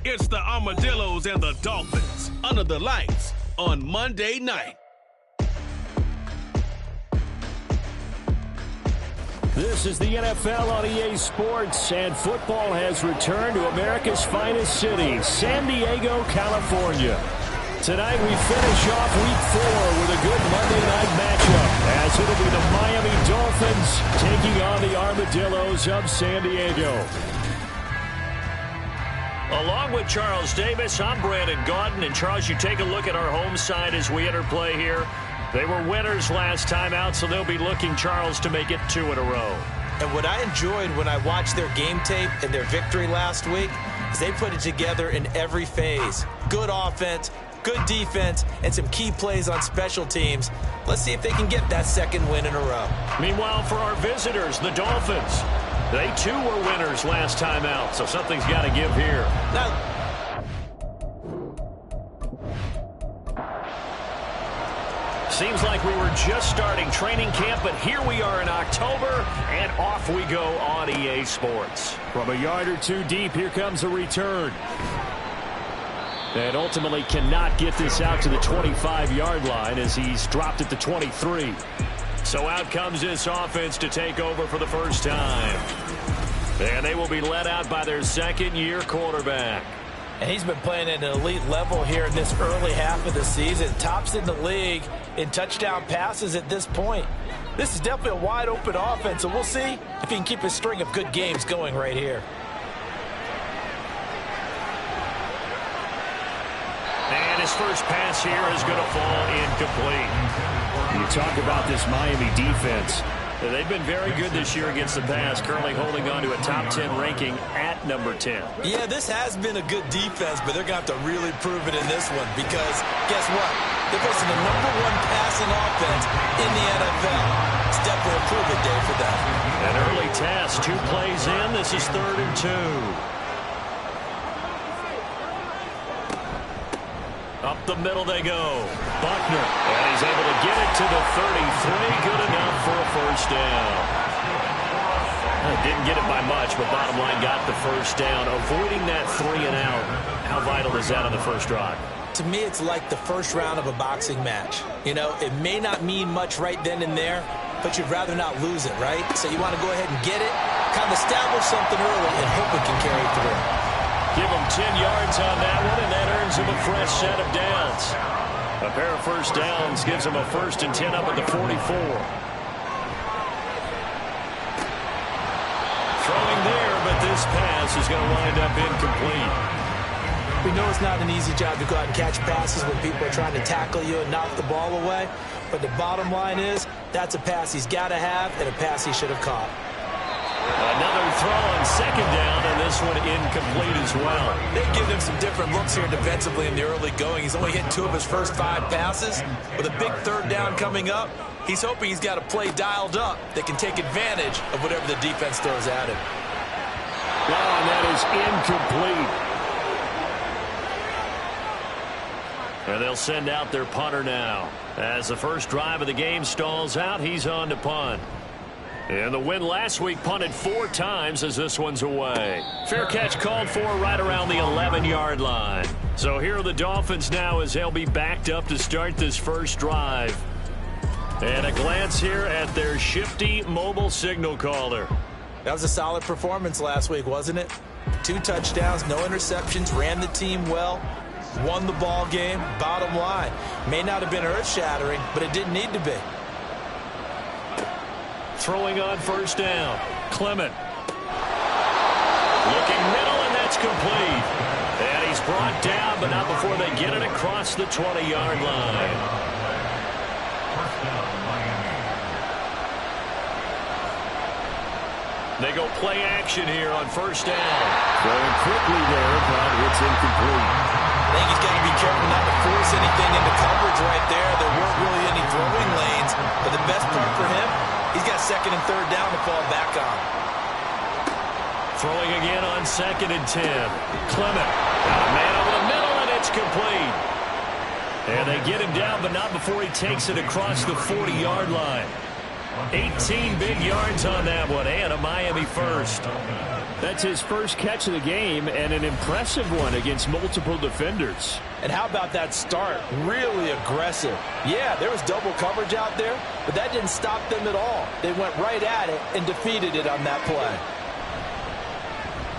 It's the Armadillos and the Dolphins under the lights on Monday night. This is the NFL on EA Sports, and football has returned to America's finest city, San Diego, California. Tonight we finish off Week 4 with a good Monday night matchup, as it'll be the Miami Dolphins taking on the Armadillos of San Diego. Along with Charles Davis, I'm Brandon Gaudin. And Charles, you take a look at our home side as we enter play here. They were winners last time out, so they'll be looking, Charles, to make it 2 in a row. And what I enjoyed when I watched their game tape and their victory last week is they put it together in every phase. Good offense, good defense, and some key plays on special teams. Let's see if they can get that second win in a row. Meanwhile, for our visitors, the Dolphins, they too were winners last time out, so something's got to give here. Now, seems like we were just starting training camp, but here we are in October, and off we go on EA Sports. From a yard or two deep, here comes a return. And ultimately cannot get this out to the 25-yard line as he's dropped at the 23. So out comes this offense to take over for the first time. And they will be led out by their second-year quarterback. And he's been playing at an elite level here in this early half of the season. Tops in the league in touchdown passes at this point. This is definitely a wide-open offense, so we'll see if he can keep his string of good games going right here. And his first pass here is going to fall incomplete. You talk about this Miami defense. They've been very good this year against the pass, currently holding on to a top 10 ranking at number 10. Yeah, this has been a good defense, but they're going to have to really prove it in this one because guess what? They're facing the #1 passing offense in the NFL. It's definitely a prove-it day for them. An early test, 2 plays in. This is 3rd and 2. Up the middle they go. Buckner. And he's able to get it to the 33. Good enough for a first down. Didn't get it by much, but bottom line got the first down. Avoiding that 3 and out. How vital is that on the first drive? To me, it's like the first round of a boxing match. You know, it may not mean much right then and there, but you'd rather not lose it, right? So you want to go ahead and get it, kind of establish something early, and hope it can carry through. Give him 10 yards on that one, and that earns him a fresh set of downs. A pair of first downs gives him a 1st and 10 up at the 44. Throwing there, but this pass is going to wind up incomplete. We know it's not an easy job to go out and catch passes when people are trying to tackle you and knock the ball away. But the bottom line is, that's a pass he's got to have and a pass he should have caught. Another throw on 2nd down, and this one incomplete as well. They've given him some different looks here defensively in the early going. He's only hit 2 of his first 5 passes. With a big 3rd down coming up, he's hoping he's got a play dialed up that can take advantage of whatever the defense throws at him. Oh, and that is incomplete. And they'll send out their punter now. As the first drive of the game stalls out, he's on to punt. And the win last week punted 4 times as this one's away. Fair catch called for right around the 11-yard line. So here are the Dolphins now as they'll be backed up to start this first drive. And a glance here at their shifty mobile signal caller. That was a solid performance last week, wasn't it? 2 touchdowns, no interceptions, ran the team well, won the ball game. Bottom line, may not have been earth-shattering, but it didn't need to be. Throwing on first down. Clement. Looking middle, and that's complete. And he's brought down, but not before they get it across the 20-yard line. They go play action here on first down. Going quickly there, but it's incomplete. I think he's got to be careful not to force anything into coverage right there. There weren't really any throwing lanes, but the best part for him, he's got 2nd and 3rd down to fall back on. Throwing again on 2nd and 10. Clement. Got a man over the middle, and it's complete. And they get him down, but not before he takes it across the 40-yard line. 18 big yards on that one, and a Miami first. That's his first catch of the game, and an impressive one against multiple defenders. And how about that start? Really aggressive. Yeah, there was double coverage out there, but that didn't stop them at all. They went right at it and defeated it on that play.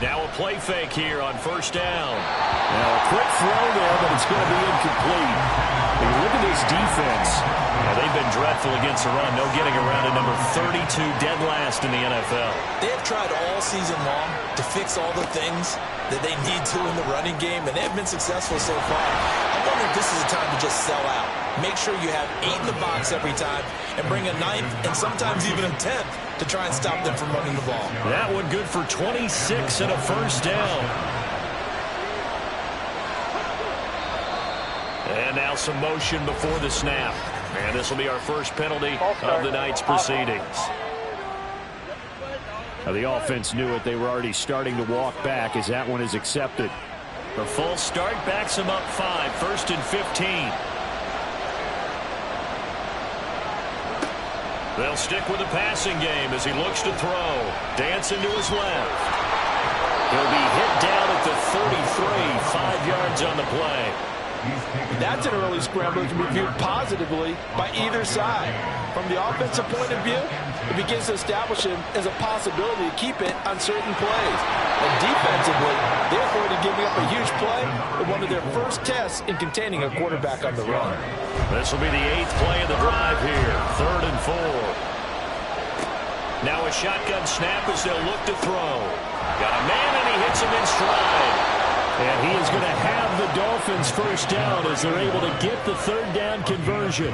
Now a play fake here on first down. Now a quick throw there, but it's going to be incomplete. But look at this defense. Well, they've been dreadful against the run. No getting around to number 32, dead last in the NFL. They have tried all season long to fix all the things that they need to in the running game, and they have been successful so far. I wonder if this is a time to just sell out. Make sure you have 8 in the box every time and bring a 9th and sometimes even a 10th to try and stop them from running the ball. That one good for 26 and a first down. And now some motion before the snap. And this will be our first penalty of the night's proceedings. Now the offense knew it. They were already starting to walk back as that one is accepted. The full start backs them up 5, 1st and 15. They'll stick with the passing game as he looks to throw. Dancing to his left. He'll be hit down at the 33, 5 yards on the play. That's an early scramble that can be viewed positively by either side. From the offensive point of view, it begins to establish him as a possibility to keep it on certain plays. And defensively, they're already giving up a huge play in one of their first tests in containing a quarterback on the run. This will be the 8th play of the drive here, 3rd and 4. Now a shotgun snap as they'll look to throw. Got a man and he hits him in stride. And he is going to have the Dolphins first down as they're able to get the 3rd down conversion.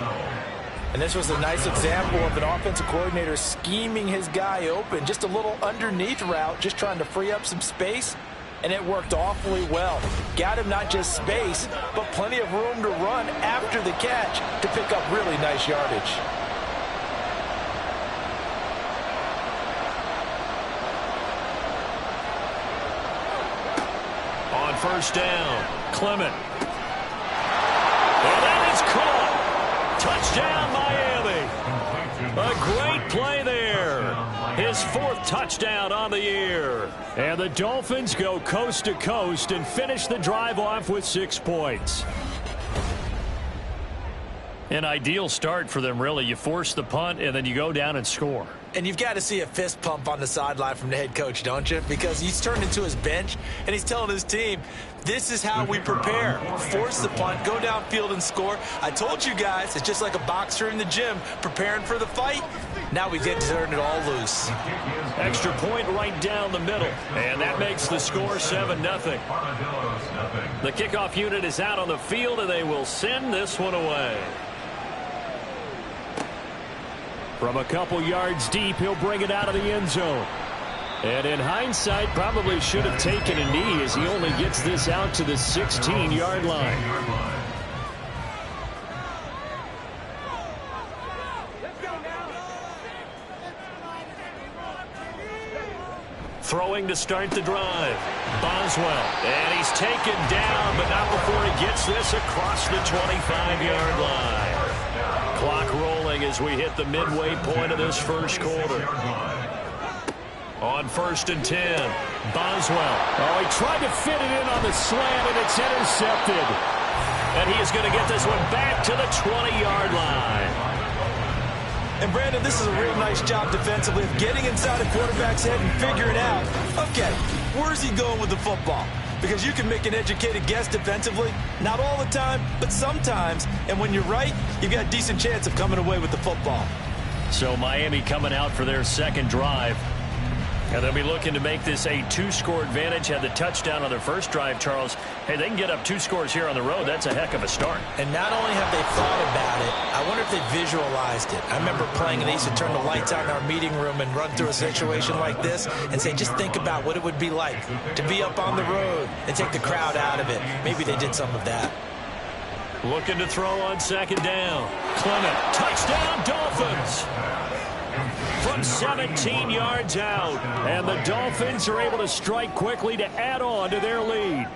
And this was a nice example of an offensive coordinator scheming his guy open. Just a little underneath route, just trying to free up some space. And it worked awfully well. Got him not just space, but plenty of room to run after the catch to pick up really nice yardage. On first down, Clement. And that is caught. Touchdown, Miami. A great play there. His 4th touchdown on the year. And the Dolphins go coast to coast and finish the drive off with 6 points. An ideal start for them, really. You force the punt, and then you go down and score. And you've got to see a fist pump on the sideline from the head coach, don't you? Because he's turned into his bench, and he's telling his team, this is how we prepare. Force the punt, go downfield and score. I told you guys, it's just like a boxer in the gym preparing for the fight. Now we get to turn it all loose. Extra point right down the middle, and that makes the score 7-0. The kickoff unit is out on the field, and they will send this one away. From a couple yards deep, he'll bring it out of the end zone. And in hindsight, probably should have taken a knee as he only gets this out to the 16-yard line. Throwing to start the drive. Boswell. And he's taken down, but not before he gets this across the 25-yard line. Clock rolling as we hit the midway point of this first quarter. On 1st and 10, Boswell. Oh, he tried to fit it in on the slant, and it's intercepted. And he is going to get this one back to the 20-yard line. And, Brandon, this is a real nice job defensively of getting inside a quarterback's head and figuring out, okay, where's he going with the football? Because you can make an educated guess defensively. Not all the time, but sometimes. And when you're right, you've got a decent chance of coming away with the football. So Miami coming out for their 2nd drive. And they'll be looking to make this a 2-score advantage. Had the touchdown on their first drive, Charles. Hey, they can get up 2 scores here on the road. That's a heck of a start. And not only have they thought about it, I wonder if they visualized it. I remember playing, and they used to turn the lights out in our meeting room and run through a situation like this and say, just think about what it would be like to be up on the road and take the crowd out of it. Maybe they did some of that. Looking to throw on 2nd down. Clement, touchdown, Dolphins. From 17 yards out. And the Dolphins are able to strike quickly to add on to their lead.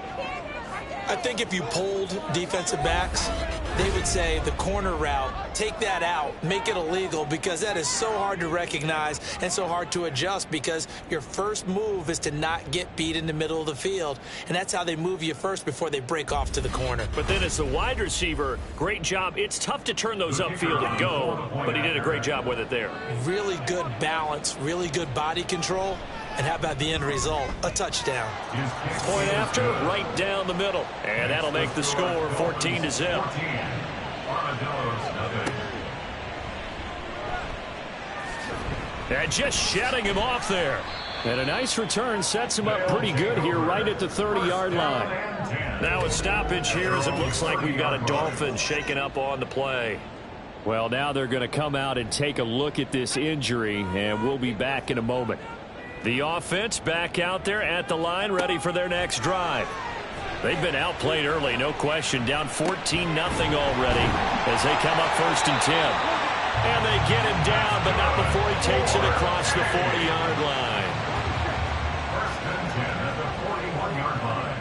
I think if you polled defensive backs, they would say the corner route, take that out, make it illegal, because that is so hard to recognize and so hard to adjust, because your first move is to not get beat in the middle of the field, and that's how they move you first before they break off to the corner. But then as the wide receiver, great job. It's tough to turn those upfield and go, but he did a great job with it there. Really good balance, really good body control, and how about the end result? A touchdown. Point after, right down the middle. And that'll make the score 14-0. And just shutting him off there. And a nice return sets him up pretty good here right at the 30-yard line. Now a stoppage here as it looks like we've got a Dolphin shaking up on the play. Well, now they're going to come out and take a look at this injury, and we'll be back in a moment. The offense back out there at the line, ready for their next drive. They've been outplayed early, no question. Down 14-0 already as they come up 1st and 10. And they get him down, but not before he takes it across the 40-yard line. 1st and 10 at the 41-yard line.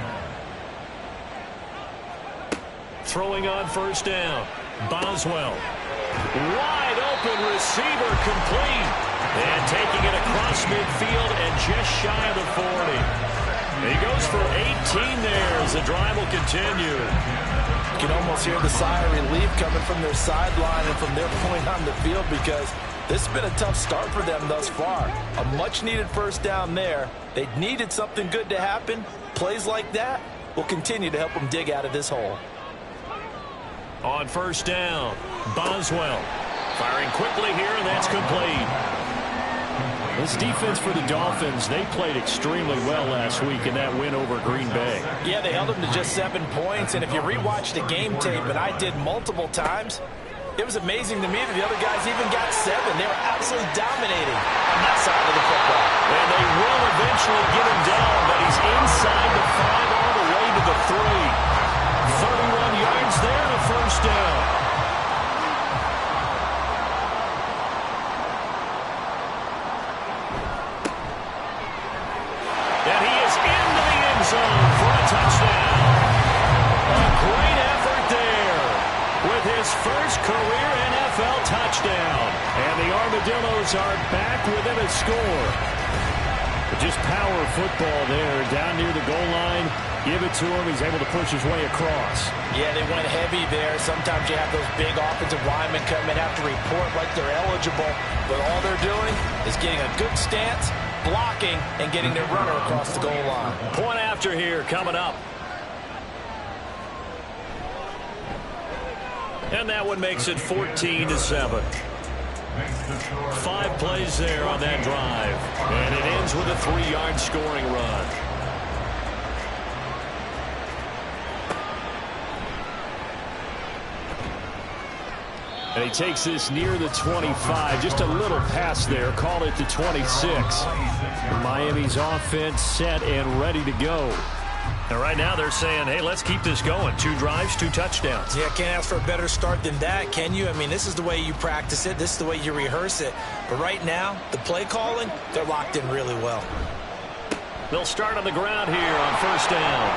Throwing on 1st down. Boswell. Wide open receiver, complete. And taking it across midfield and just shy of the 40. He goes for 18 there as the drive will continue. You can almost hear the sigh of relief coming from their sideline and from their point on the field, because this has been a tough start for them thus far. A much-needed 1st down there. They needed something good to happen. Plays like that will continue to help them dig out of this hole. On 1st down, Boswell firing quickly here, and that's complete. This defense for the Dolphins, they played extremely well last week in that win over Green Bay. Yeah, they held them to just 7 points, and if you rewatch the game tape, and I did multiple times, it was amazing to me that the other guys even got 7. They were absolutely dominating on that side of the football. And they will eventually get him down, but he's inside the 5 all the way to the 3. 31 yards there, a 1st down. And he is into the end zone for a touchdown. A great effort there with his first career NFL touchdown. And the Armadillos are back within a score. Just power football there down near the goal line. Give it to him. He's able to push his way across. Yeah, they went heavy there. Sometimes you have those big offensive linemen come in, have to report like they're eligible. But all they're doing is getting a good stance, blocking, and getting their runner across the goal line. Point after here coming up. And that one makes it 14-7. 5 plays there on that drive. And it ends with a 3-yard scoring run. And he takes this near the 25. Just a little pass there. Call it the 26. Miami's offense set and ready to go. And right now they're saying, hey, let's keep this going. 2 drives, 2 touchdowns. Yeah, can't ask for a better start than that, can you? I mean, this is the way you practice it. This is the way you rehearse it. But right now, the play calling, they're locked in really well. They'll start on the ground here on 1st down.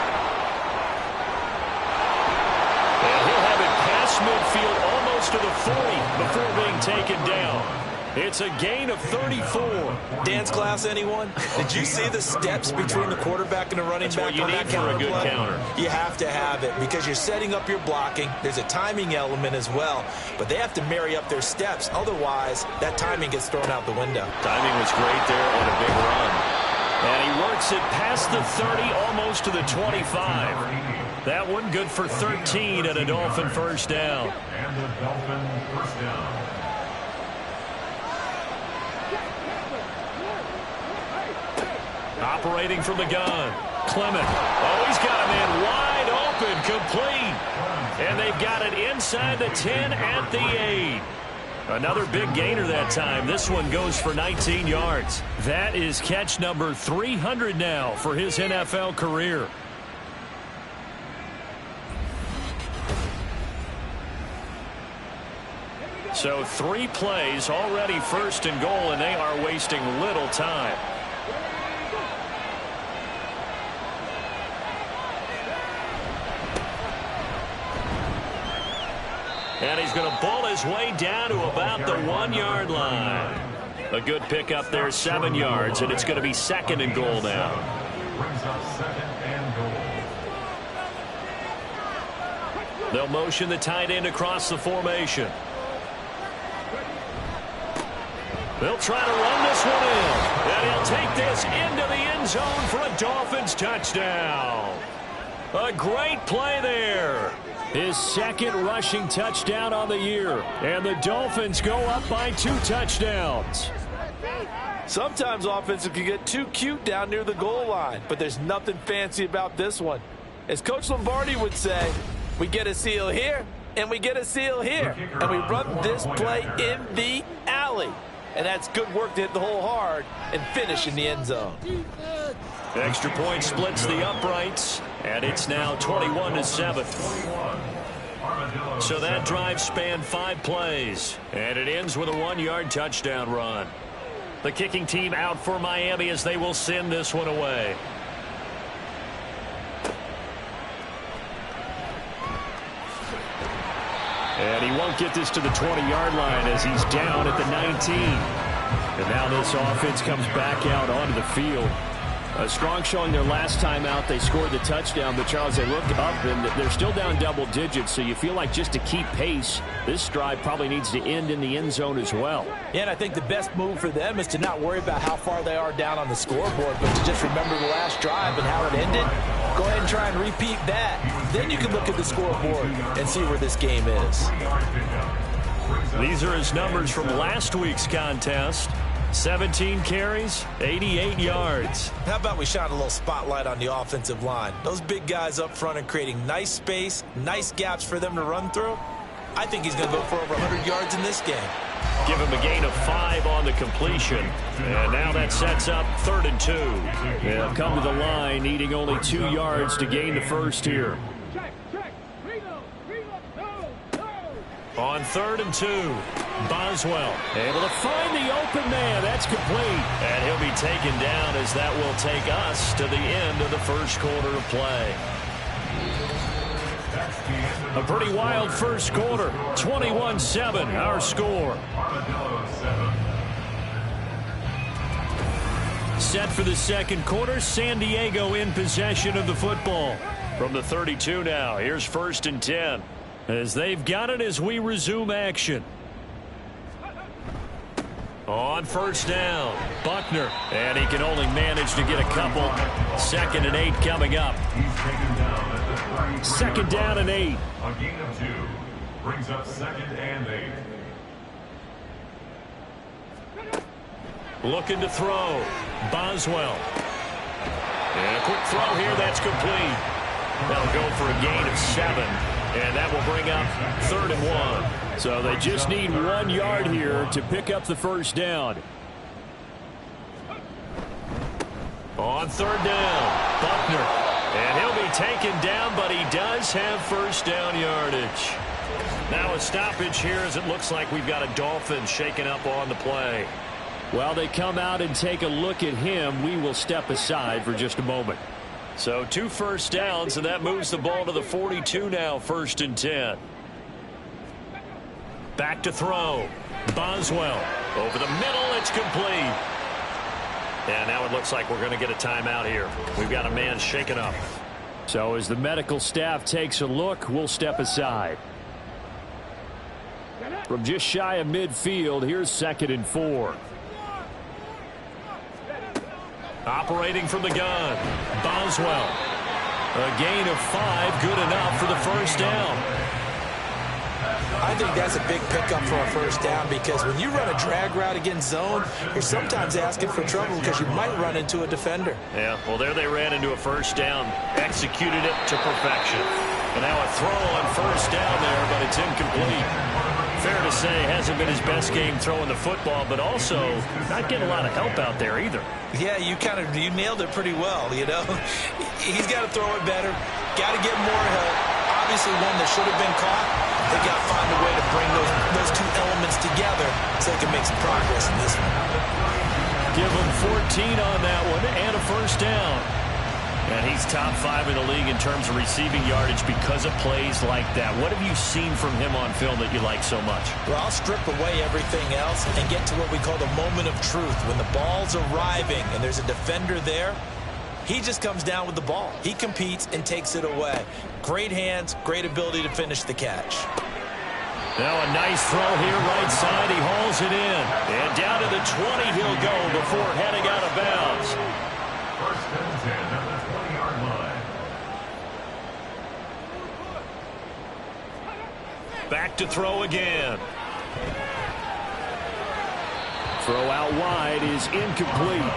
And he'll have it past midfield almost to the 40 before being taken down. It's a gain of 34. Dance class, anyone? Did you see the steps between the quarterback and the running That's back what you on need that for a counter good play? counter. You have to have it because you're setting up your blocking. There's a timing element as well, but they have to marry up their steps. Otherwise, that timing gets thrown out the window. Timing was great there on a big run. And he works it past the 30, almost to the 25. That one good for 13 and a Dolphin 1st down. And the Dolphin 1st down. Operating from the gun. Clement. Oh, he's got a man wide open, complete. And they've got it inside the 10 at the 8. Another big gainer that time. This one goes for 19 yards. That is catch number 300 now for his NFL career. So 3 plays, already 1st and goal, and they are wasting little time. And he's going to bull his way down to about the 1-yard line. A good pickup there, 7 yards, and it's going to be 2nd and goal now. Brings up 2nd and goal. They'll motion the tight end across the formation. They'll try to run this one in. And he'll take this into the end zone for a Dolphins touchdown. A great play there. His 2nd rushing touchdown on the year. And the Dolphins go up by 2 touchdowns. Sometimes offenses can get too cute down near the goal line, but there's nothing fancy about this one. As Coach Lombardi would say, we get a seal here, and we get a seal here. And we run this play in the alley. And that's good work to hit the hole hard and finish in the end zone. Extra point splits the uprights, and it's now 21-7. So that drive spanned 5 plays, and it ends with a 1-yard touchdown run. The kicking team out for Miami as they will send this one away. And he won't get this to the 20-yard line as he's down at the 19. And now this offense comes back out onto the field. A strong showing their last time out. They scored the touchdown, but Charles, they look up and they're still down double digits, so you feel like just to keep pace, this drive probably needs to end in the end zone as well. Yeah, and I think the best move for them is to not worry about how far they are down on the scoreboard, but to just remember the last drive and how it ended. Go ahead and try and repeat that. Then you can look at the scoreboard and see where this game is. These are his numbers from last week's contest. 17 carries, 88 yards. How about we shine a little spotlight on the offensive line? Those big guys up front are creating nice space, nice gaps for them to run through. I think he's going to go for over 100 yards in this game. Give him a gain of 5 on the completion. And now that sets up 3rd and 2. They'll come to the line, needing only 2 yards to gain the first here. On 3rd and 2, Boswell able to find the open man. That's complete. And he'll be taken down as that will take us to the end of the first quarter of play. A pretty wild first quarter. 21-7, our score. Set for the second quarter, San Diego in possession of the football. From the 32 now, here's 1st and 10. As they've got it as we resume action. On 1st down, Buckner. And he can only manage to get a couple. 2nd and 8 coming up. 2nd down and 8. A gain of 2 brings up 2nd and 8. Looking to throw. Boswell. And a quick throw here, that's complete. They'll go for a gain of 7. And that will bring up 3rd and 1. So they just need 1 yard here to pick up the first down. On 3rd down, Buckner. And he'll be taken down, but he does have first down yardage. Now a stoppage here as it looks like we've got a Dolphin shaken up on the play. While they come out and take a look at him, we will step aside for just a moment. So 2 first downs, and that moves the ball to the 42 now, 1st and 10. Back to throw. Boswell. Over the middle, it's complete. And now it looks like we're going to get a timeout here. We've got a man shaken up. So as the medical staff takes a look, we'll step aside. From just shy of midfield, here's 2nd and 4. Operating from the gun, Boswell. A gain of 5, good enough for the first down. I think that's a big pickup for a first down because when you run a drag route against zone, you're sometimes asking for trouble because you might run into a defender. Yeah, well, there they ran into a first down, executed it to perfection. And now a throw on first down there, but it's incomplete. Fair to say, hasn't been his best game throwing the football, but also not getting a lot of help out there either. Yeah, you nailed it pretty well, you know. He's got to throw it better, got to get more help. Obviously one that should have been caught. They got to find a way to bring those 2 elements together so they can make some progress in this one. Give them 14 on that one and a first down. And he's top 5 in the league in terms of receiving yardage because of plays like that. What have you seen from him on film that you like so much? Well, I'll strip away everything else and get to what we call the moment of truth. When the ball's arriving and there's a defender there, he just comes down with the ball. He competes and takes it away. Great hands, great ability to finish the catch. Now a nice throw here, right side. He hauls it in. And down to the 20 he'll go before heading out of bounds. First and 10 at the 20-yard line. Back to throw again. Throw out wide is incomplete.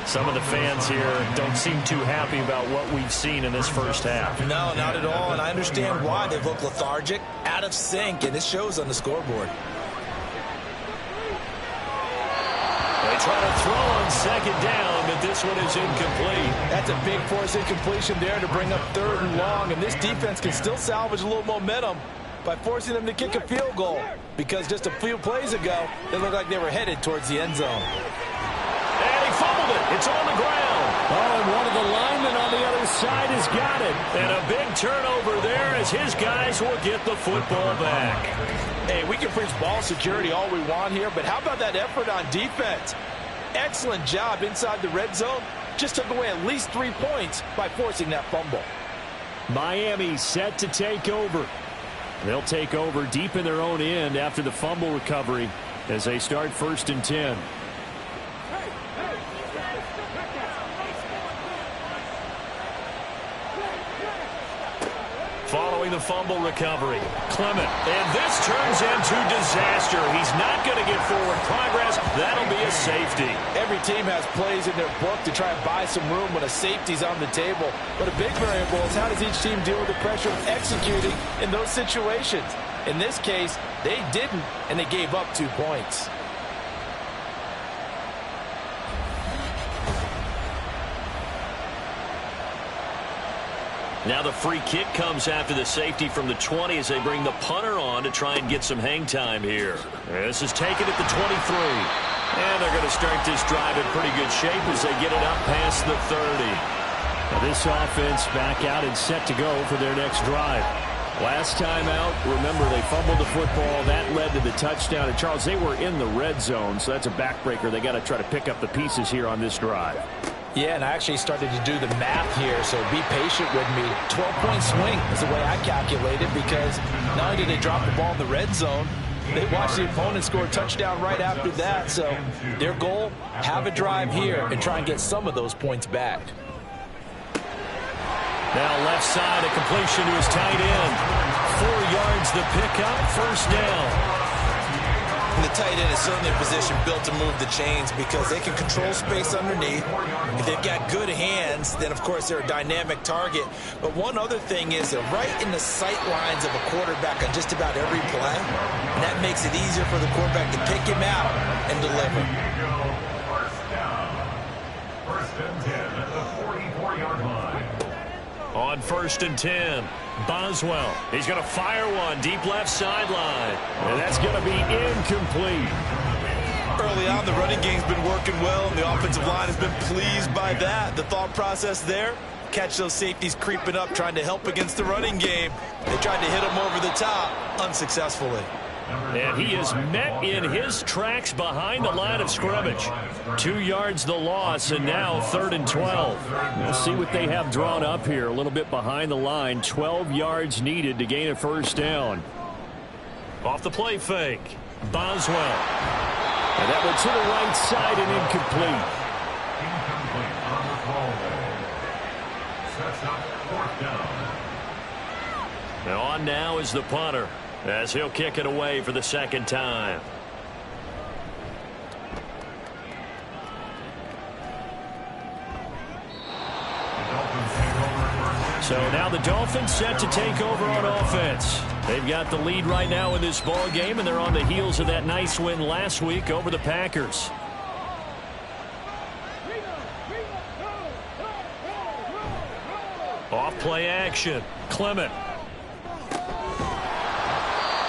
Some of the fans here don't seem too happy about what we've seen in this first half. No, not at all, and I understand why. They look lethargic, out of sync, and it shows on the scoreboard. They try to throw on second down, but this one is incomplete. That's a big force incompletion there to bring up 3rd and long, and this defense can still salvage a little momentum by forcing them to kick a field goal, because just a few plays ago, they looked like they were headed towards the end zone. And he fumbled it. It's on the ground. Oh, and one of the linemen on the other side has got it. And a big turnover there as his guys will get the football back. Hey, we can preach ball security all we want here, but how about that effort on defense? Excellent job inside the red zone. Just took away at least 3 points by forcing that fumble. Miami set to take over. They'll take over deep in their own end after the fumble recovery as they start 1st and 10. Following the fumble recovery, Clement. And this turns into disaster. He's not going to get forward progress. That'll be a safety. Every team has plays in their book to try and buy some room when a safety's on the table. But a big variable is how does each team deal with the pressure of executing in those situations? In this case, they didn't, and they gave up 2 points. Now the free kick comes after the safety from the 20 as they bring the punter on to try and get some hang time here. This is taken at the 23. And they're going to start this drive in pretty good shape as they get it up past the 30. Now this offense back out and set to go for their next drive. Last time out, remember, they fumbled the football. That led to the touchdown. And, Charles, they were in the red zone, so that's a backbreaker. They got to try to pick up the pieces here on this drive. Yeah, and I actually started to do the math here, so be patient with me. 12-point swing is the way I calculate it, because not only did they drop the ball in the red zone, they watched the opponent score a touchdown right after that. So their goal, have a drive here and try and get some of those points back. Now left side, a completion to his tight end. 4 yards the pickup, 1st down. And the tight end is certainly a position built to move the chains because they can control space underneath. If they've got good hands, then, of course, they're a dynamic target. But one other thing is they're right in the sight lines of a quarterback on just about every play. And that makes it easier for the quarterback to pick him out and deliver. First and 10 at the 44-yard line. On 1st and 10, Boswell. He's going to fire one deep left sideline. And that's going to be incomplete. Early on, the running game's been working well, and the offensive line has been pleased by that. The thought process there, catch those safeties creeping up, trying to help against the running game. They tried to hit him over the top, unsuccessfully. And he is met in his tracks behind the line of scrimmage. 2 yards the loss, and now 3rd and 12. We'll see what they have drawn up here. A little bit behind the line. 12 yards needed to gain a 1st down. Off the play fake, Boswell. And that one to the right side and incomplete. Incomplete on the call there. Sets up 4th down. Now on now is the punter, as he'll kick it away for the 2nd time. So now the Dolphins set to take over on offense. They've got the lead right now in this ball game, and they're on the heels of that nice win last week over the Packers. Off play action, Clement.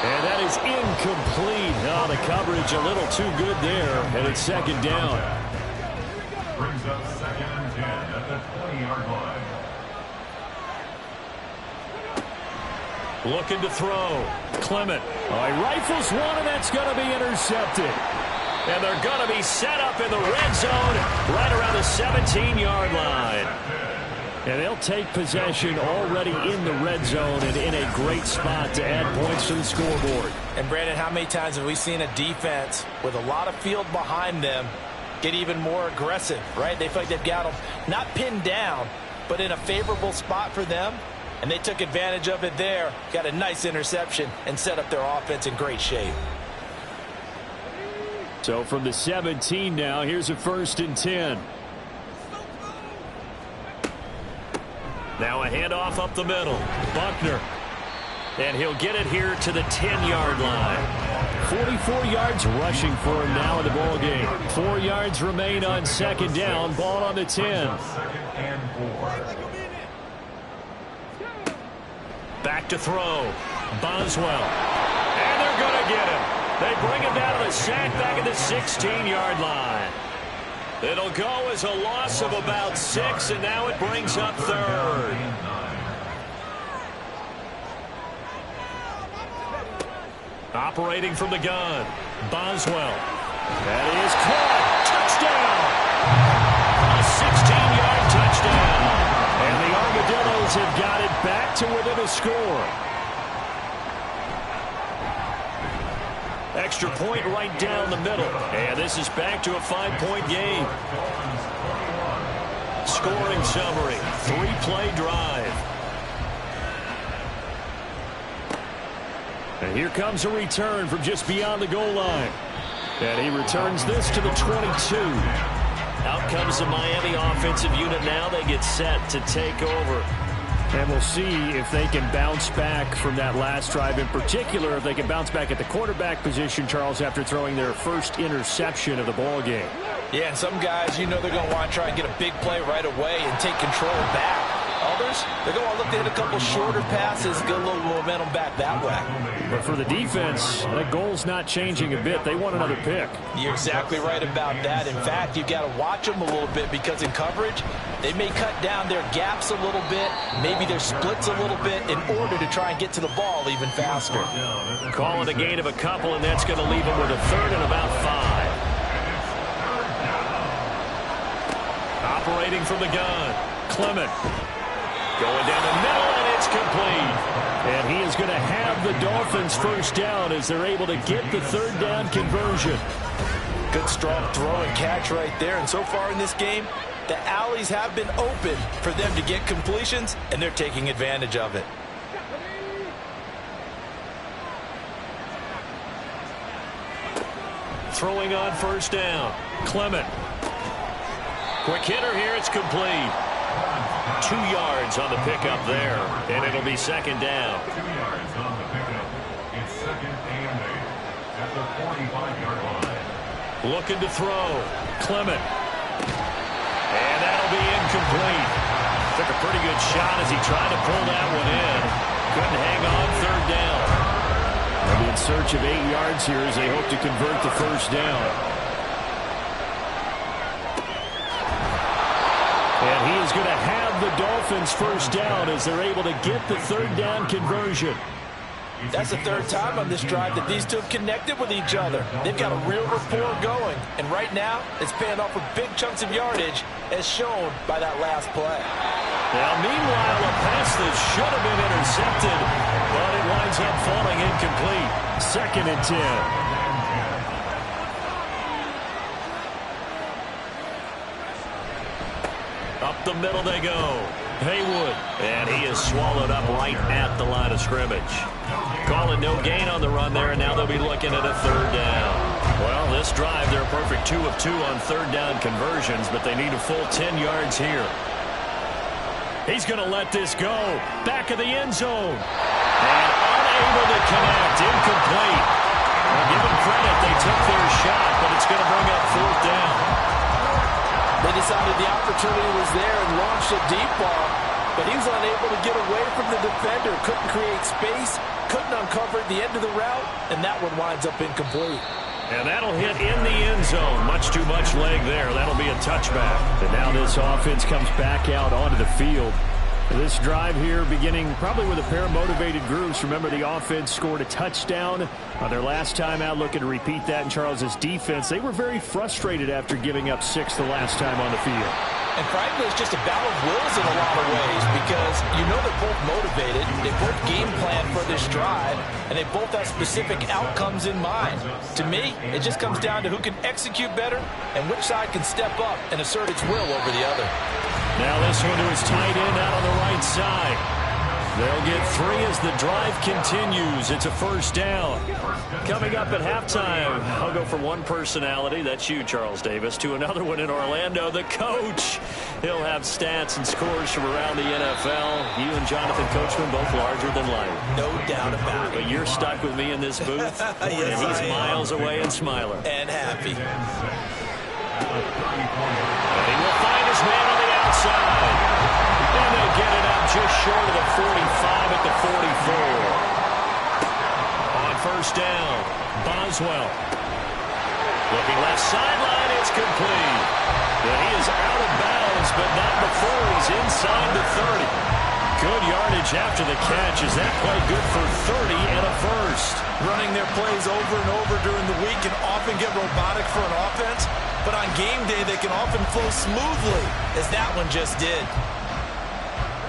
And that is incomplete. Oh, the coverage a little too good there, and it's 2nd down. Brings up 2nd and 10 at the 20. 20-yard line. Looking to throw. Clement. Oh, he rifles one, and that's going to be intercepted. And they're going to be set up in the red zone right around the 17-yard line. And they'll take possession already in the red zone and in a great spot to add points to the scoreboard. And, Brandon, how many times have we seen a defense with a lot of field behind them get even more aggressive, right? They feel like they've got them not pinned down, but in a favorable spot for them. And they took advantage of it there, got a nice interception, and set up their offense in great shape. So from the 17 now, here's a 1st and 10. Now a handoff up the middle. Buckner. And he'll get it here to the 10-yard line. 44 yards rushing for him now in the ball game. 4 yards remain on 2nd down. Ball on the 10. 2nd and 4. Back to throw. Boswell. And they're going to get him. They bring him down to the sack back at the 16-yard line. It'll go as a loss of about 6, and now it brings up 3rd. Operating from the gun. Boswell. That is caught. Touchdown. A 16-yard touchdown. And the Armadillos have got it back to within a score. Extra point right down the middle. And this is back to a 5-point game. Scoring summary. 3-play drive. And here comes a return from just beyond the goal line. And he returns this to the 22. Out comes the Miami offensive unit now. They get set to take over. And we'll see if they can bounce back from that last drive. In particular, if they can bounce back at the quarterback position, Charles, after throwing their first interception of the ball game. Yeah, and some guys, you know they're going to want to try and get a big play right away and take control back. Others, they're going to want to look to hit a couple shorter passes, get a little momentum back that way. But for the defense, that goal's not changing a bit. They want another pick. You're exactly right about that. In fact, you've got to watch them a little bit because in coverage, they may cut down their gaps a little bit, maybe their splits a little bit in order to try and get to the ball even faster. Call it a gain of a couple, and that's going to leave them with a 3rd and about 5. Operating from the gun. Clement. Going down the middle, and it's complete. And he is going to have the Dolphins 1st down as they're able to get the 3rd down conversion. Good strong throw and catch right there. And so far in this game, the alleys have been open for them to get completions, and they're taking advantage of it. Throwing on 1st down. Clement. Quick hitter here. It's complete. 2 yards on the pickup there, and it'll be 2nd down. 2 yards on the pickup. It's 2nd and 8 at the 45-yard line. Looking to throw. Clement. And that'll be incomplete. Took a pretty good shot as he tried to pull that one in. Couldn't hang on 3rd down. They'll be in search of 8 yards here as they hope to convert the 1st down. And he is going to have the Dolphins 1st down as they're able to get the 3rd down conversion. That's the 3rd time on this drive that these two have connected with each other. They've got a real rapport going. And right now, it's paying off with big chunks of yardage, as shown by that last play. Now, meanwhile, a pass that should have been intercepted, but it winds up falling incomplete. 2nd and 10. Up the middle they go. Haywood. And he is swallowed up right at the line of scrimmage. Calling no gain on the run there, and now they'll be looking at a 3rd down. Well, this drive, they're a perfect 2 of 2 on 3rd down conversions, but they need a full 10 yards here. He's going to let this go. Back of the end zone. And unable to connect. Incomplete. Well, give them credit. They took their shot, but it's going to bring up 4th down. They decided the opportunity was there and launched a deep ball, but he was unable to get away from the defender. Couldn't create space, couldn't uncover the end of the route, and that one winds up incomplete. And that'll hit in the end zone. Much too much leg there. That'll be a touchback. And now this offense comes back out onto the field. This drive here beginning probably with a pair of motivated groups. Remember, the offense scored a touchdown on their last time out, looking to repeat that in Charles's defense. They were very frustrated after giving up 6 the last time on the field. And frankly, it's just a battle of wills in a lot of ways because you know they're both motivated, they both game plan for this drive, and they both have specific outcomes in mind. To me, it just comes down to who can execute better and which side can step up and assert its will over the other. Now this one to his tight end out on the right side. They'll get 3 as the drive continues. It's a first down. Coming up at halftime, I'll go from one personality, that's you, Charles Davis, to another one in Orlando, the coach. He'll have stats and scores from around the NFL. You and Jonathan Coachman both larger than life. No doubt about it. But you're stuck with me in this booth, Yes, and he's miles away and smiling. And happy. And he will find his man on the outside. And they get it up just short of the 45 at the 44. On first down, Boswell. Looking left sideline, it's complete. And he is out of bounds, but not before he's inside the 30. Good yardage after the catch. Is that play good for 30 and a first? Running their plays over and over during the week can often get robotic for an offense, but on game day they can often flow smoothly, as that one just did.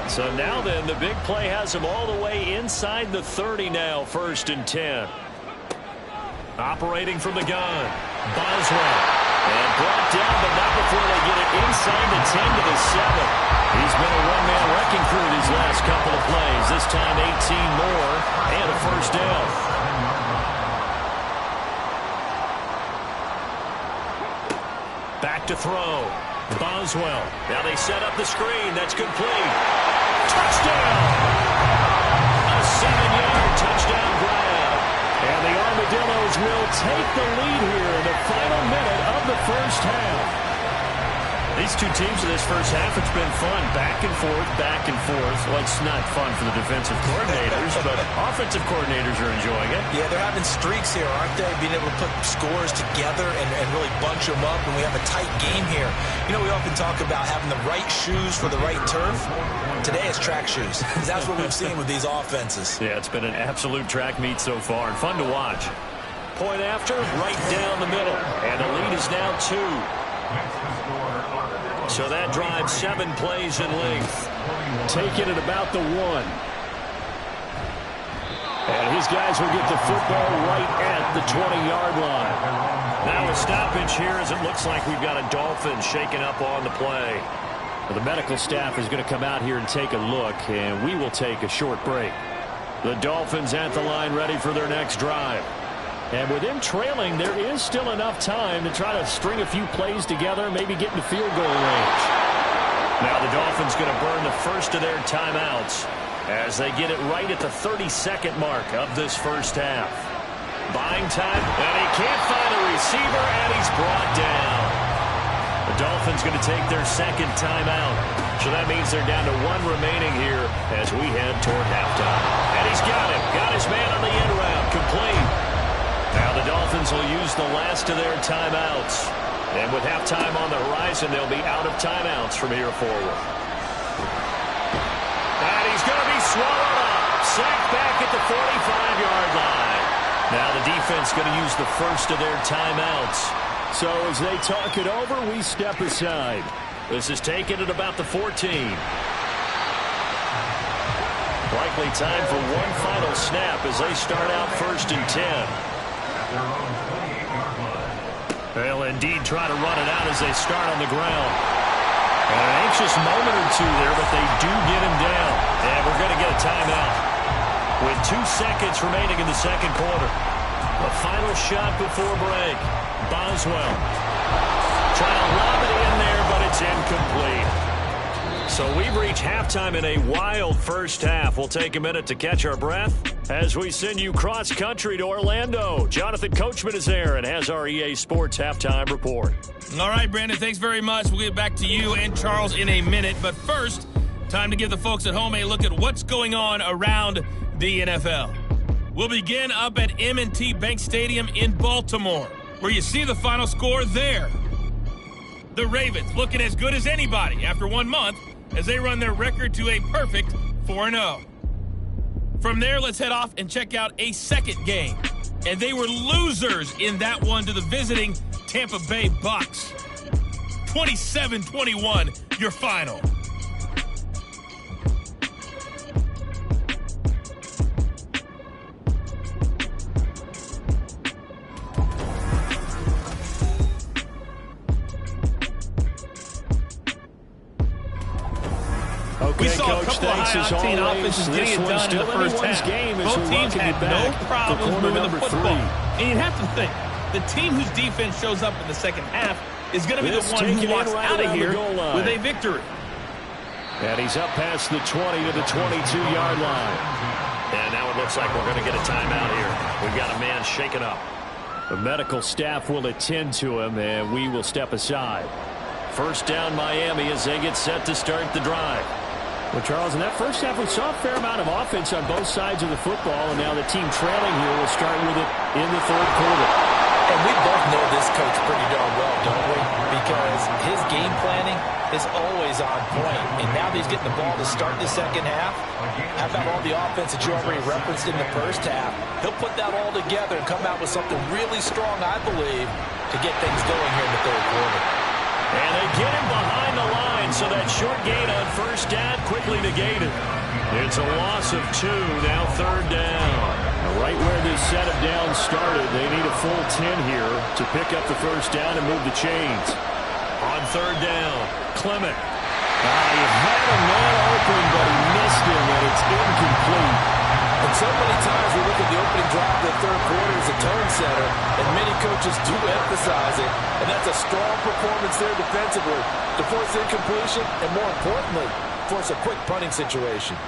So now then, the big play has him all the way inside the 30 now, 1st and 10. Operating from the gun, Boswell. And brought down, but not before they get it inside the 10 to the 7. He's been a one-man wrecking crew these last couple of plays. This time 18 more and a first down. Back to throw. Boswell. Now they set up the screen. That's complete. Touchdown! A 7-yard touchdown grab. And the Armadillos will take the lead here in the final minute of the first half. These two teams in this first half, it's been fun. Back and forth, back and forth. Well, it's not fun for the defensive coordinators, but offensive coordinators are enjoying it. Yeah, they're having streaks here, aren't they? Being able to put scores together and really bunch them up, and we have a tight game here. You know, we often talk about having the right shoes for the right turf. Today it's track shoes. That's what we've seen with these offenses. Yeah, it's been an absolute track meet so far, and fun to watch. Point after, right down the middle, and the lead is now 2. So that drives 7 plays in length. Take it at about the 1. And his guys will get the football right at the 20-yard line. Now a stoppage here as it looks like we've got a Dolphins shaking up on the play. Well, the medical staff is going to come out here and take a look, and we will take a short break. The Dolphins at the line ready for their next drive. And with him trailing, there is still enough time to try to string a few plays together, maybe get into field goal range. Now the Dolphins going to burn the first of their timeouts as they get it right at the 32nd mark of this first half. Buying time, and he can't find a receiver, and he's brought down. The Dolphins going to take their second timeout. So that means they're down to 1 remaining here as we head toward halftime. And he's got him. Got his man on the end route. Complete. Now the Dolphins will use the last of their timeouts. And with halftime on the horizon, they'll be out of timeouts from here forward. And he's going to be swallowed up. Sacked back at the 45-yard line. Now the defense going to use the first of their timeouts. So as they talk it over, we step aside. This is taken at about the 14. Likely time for one final snap as they start out 1st and 10. They'll indeed try to run it out as they start on the ground. And an anxious moment or two there, but they do get him down. And we're going to get a timeout with 2 seconds remaining in the second quarter. A final shot before break. Boswell trying to lob it in there, but it's incomplete. So we've reached halftime in a wild first half. We'll take a minute to catch our breath as we send you cross-country to Orlando. Jonathan Coachman is there and has our EA Sports halftime report. All right, Brandon, thanks very much. We'll get back to you and Charles in a minute. But first, time to give the folks at home a look at what's going on around the NFL. We'll begin up at M&T Bank Stadium in Baltimore. where you see the final score there. The Ravens looking as good as anybody after 1 month as they run their record to a perfect 4-0. From there, let's head off and check out a second game. And they were losers in that one to the visiting Tampa Bay Bucks. 27-21, your final. Okay, we saw Coach, a couple of high-octane offenses getting it done in the first half. Both teams had no problems moving the football. And you'd have to think, the team whose defense shows up in the second half is going to be the one who walks out of here with a victory. And he's up past the 20 to the 22-yard line. And now it looks like we're going to get a timeout here. We've got a man shaken up. The medical staff will attend to him, and we will step aside. First down, Miami, as they get set to start the drive. Well, Charles, in that first half, we saw a fair amount of offense on both sides of the football, and now the team trailing here will start with it in the third quarter. And we both know this coach pretty darn well, don't we? Because his game planning is always on point. And now that he's getting the ball to start the second half, how about all the offense that you already referenced in the first half? He'll put that all together and come out with something really strong, I believe, to get things going here in the third quarter. And they get him behind the line, so that short gain on first down quickly negated. It's a loss of 2, now third down. Right where this set of downs started, they need a full 10 here to pick up the first down and move the chains. On third down, Clement. He had a man open, but he missed him, and it's incomplete. And so many times we look at the opening drive of the third quarter as a tone setter, and many coaches do emphasize it, and that's a strong performance there defensively to force incompletion and, more importantly, force a quick punting situation.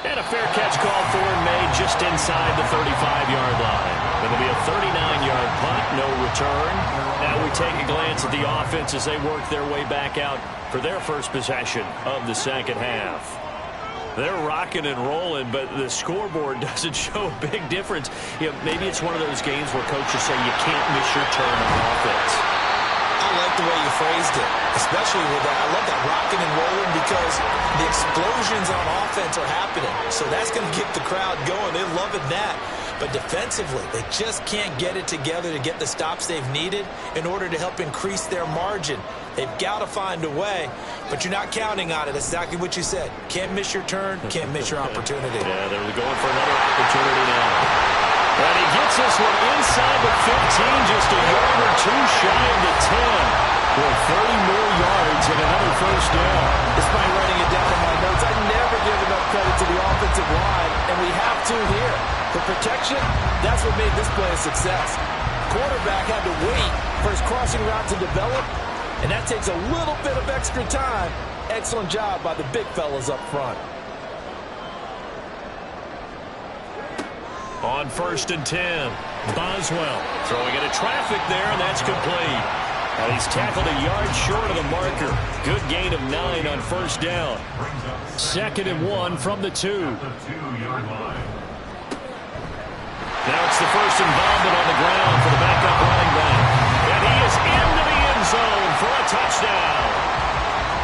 And a fair catch called for and made just inside the 35-yard line. It'll be a 39-yard punt, no return. Now we take a glance at the offense as they work their way back out for their first possession of the second half. They're rocking and rolling, but the scoreboard doesn't show a big difference. You know, maybe it's one of those games where coaches say you can't miss your turn on offense. I like the way you phrased it, especially with that. I love that rocking and rolling because the explosions on offense are happening. So that's going to get the crowd going. They're loving that. But defensively, they just can't get it together to get the stops they've needed in order to help increase their margin. They've got to find a way, but you're not counting on it. That's exactly what you said. Can't miss your turn, can't miss your opportunity. Yeah, they're going for another opportunity now. And he gets this one inside the 15, just a yard or two shy of the 10. With 30 more yards and another first down. Despite writing it down in my notes, I never give enough credit to the offensive line, and we have to here. For protection, that's what made this play a success. Quarterback had to wait for his crossing route to develop, and that takes a little bit of extra time. Excellent job by the big fellas up front. On first and 10, Boswell throwing into traffic there, and that's complete. And he's tackled a yard short of the marker. Good gain of 9 on first down. 2nd and 1 from the 2. Now it's the first involvement on the ground for the backup running back. And he is into the end zone for a touchdown.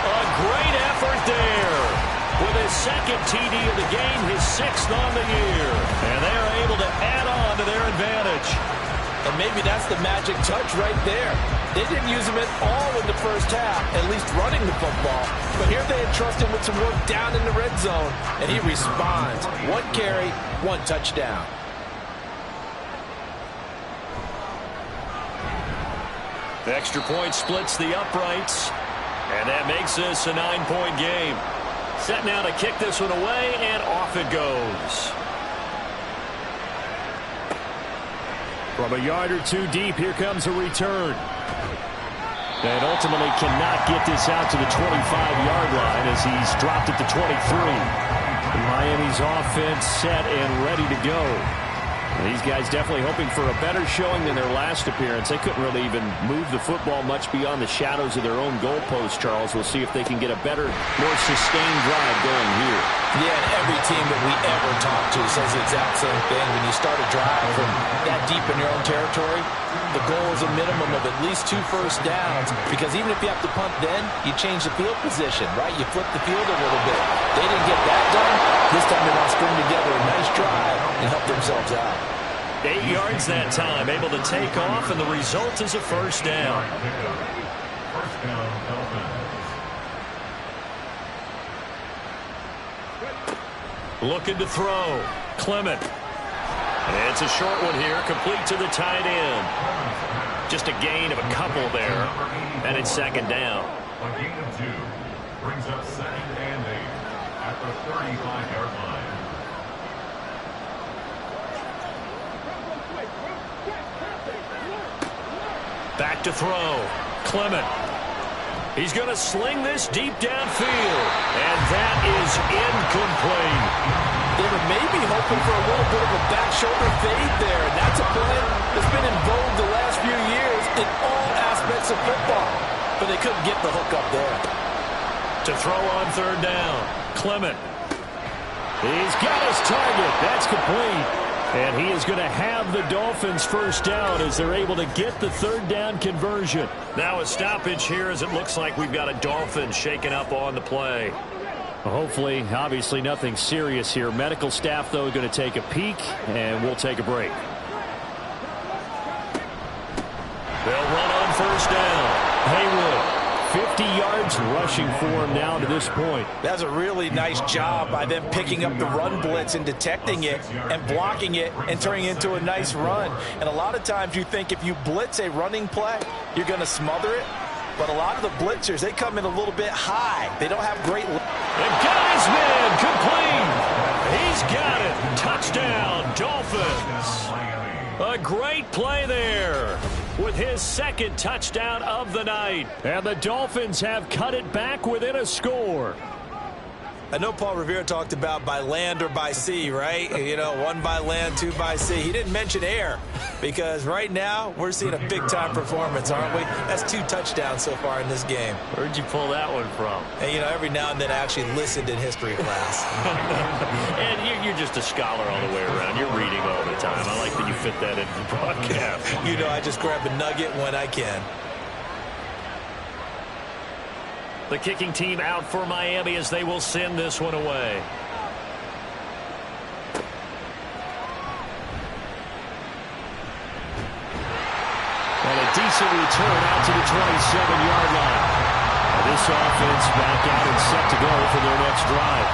A great effort there. With his second TD of the game, his 6th on the year. And they are able to add on to their advantage. And maybe that's the magic touch right there. They didn't use him at all in the first half, at least running the football. But here they entrust him with some work down in the red zone, and he responds. 1 carry, 1 touchdown. The extra point splits the uprights, and that makes this a 9-point game. Set now to kick this one away, and off it goes. From a yard or two deep, here comes a return. And ultimately cannot get this out to the 25-yard line as he's dropped it to 23. Miami's offense set and ready to go. These guys definitely hoping for a better showing than their last appearance. They couldn't really even move the football much beyond the shadows of their own goalpost, Charles. We'll see if they can get a better, more sustained drive going here. Yeah, and every team that we ever talk to says the exact same thing. When you start a drive from that deep in your own territory, the goal is a minimum of at least 2 first downs, because even if you have to punt then, you change the field position, right? You flip the field a little bit. They didn't get that done. This time they want to string together a nice drive and help themselves out. 8 yards that time, able to take off, and the result is a first down. First down, Dolphins. Looking to throw. Clement. And it's a short one here, complete to the tight end. Just a gain of a couple there, and it's second down. A gain of 2 brings up 2nd and 8 at the 35-yard line. Back to throw. Clement. He's going to sling this deep downfield, and that is incomplete. They were maybe hoping for a little bit of a back shoulder fade there, and that's a play that's been in vogue the last few years in all aspects of football. But they couldn't get the hook up there. To throw on third down, Clement. He's got his target. That's complete. And he is going to have the Dolphins first down as they're able to get the third down conversion. Now a stoppage here as it looks like we've got a Dolphin shaken up on the play. Hopefully, obviously nothing serious here. Medical staff, though, going to take a peek, and we'll take a break. They'll run on first down. Haywood, 50 yards rushing for him now to this point. That's a really nice job by them picking up the run blitz and detecting it and blocking it and turning it into a nice run. And a lot of times you think if you blitz a running play, you're going to smother it. But a lot of the blitzers, they come in a little bit high. They don't have great... And got his man complete. He's got it. Touchdown, Dolphins. A great play there with his second touchdown of the night. And the Dolphins have cut it back within a score. I know Paul Revere talked about by land or by sea, right? You know, 1 by land, 2 by sea. He didn't mention air because right now we're seeing a big-time performance, aren't we? That's 2 touchdowns so far in this game. Where'd you pull that one from? And, you know, every now and then I actually listened in history class. And you're just a scholar all the way around. You're reading all the time. I like that you fit that into the broadcast. You know, I just grab a nugget when I can. The kicking team out for Miami as they will send this one away. And a decent return out to the 27-yard line. And this offense back out and set to go for their next drive.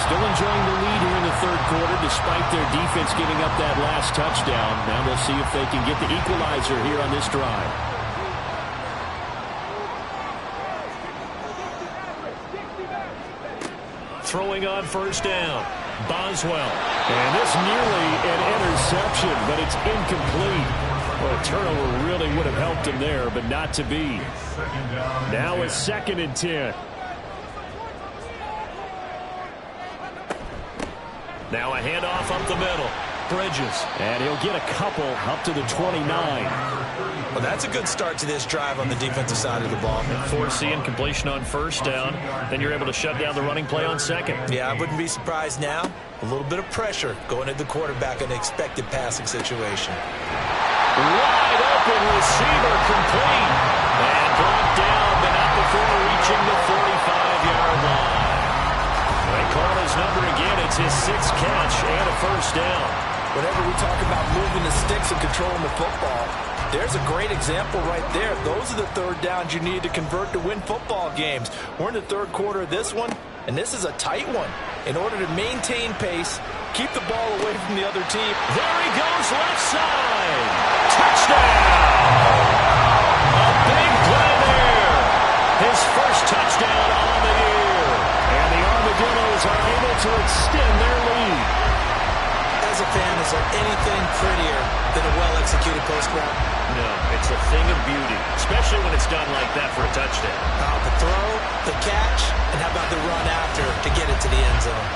Still enjoying the lead here in the third quarter despite their defense giving up that last touchdown. Now we'll see if they can get the equalizer here on this drive. Throwing on first down, Boswell. And this nearly an interception, but it's incomplete. Well, a turnover really would have helped him there, but not to be. Now a 2nd and 10. Now a handoff up the middle. Bridges. And he'll get a couple up to the 29. Well, that's a good start to this drive on the defensive side of the ball. Forcing completion on first down. Then you're able to shut down the running play on second. Yeah, I wouldn't be surprised now. A little bit of pressure going at the quarterback in an expected passing situation. Wide open receiver complete. And brought down, but not before reaching the 45-yard line. They call his number again. It's his 6th catch and a first down. Whenever we talk about moving the sticks and controlling the football, there's a great example right there. Those are the third downs you need to convert to win football games. We're in the third quarter of this one, and this is a tight one. In order to maintain pace, keep the ball away from the other team. There he goes, left side. Touchdown! A big play there. His first touchdown on the year. And the Armadillos are able to extend their lead. As a fan, is there anything prettier than a well-executed post route? No, it's a thing of beauty, especially when it's done like that for a touchdown. The throw, the catch, and how about the run after to get it to the end zone?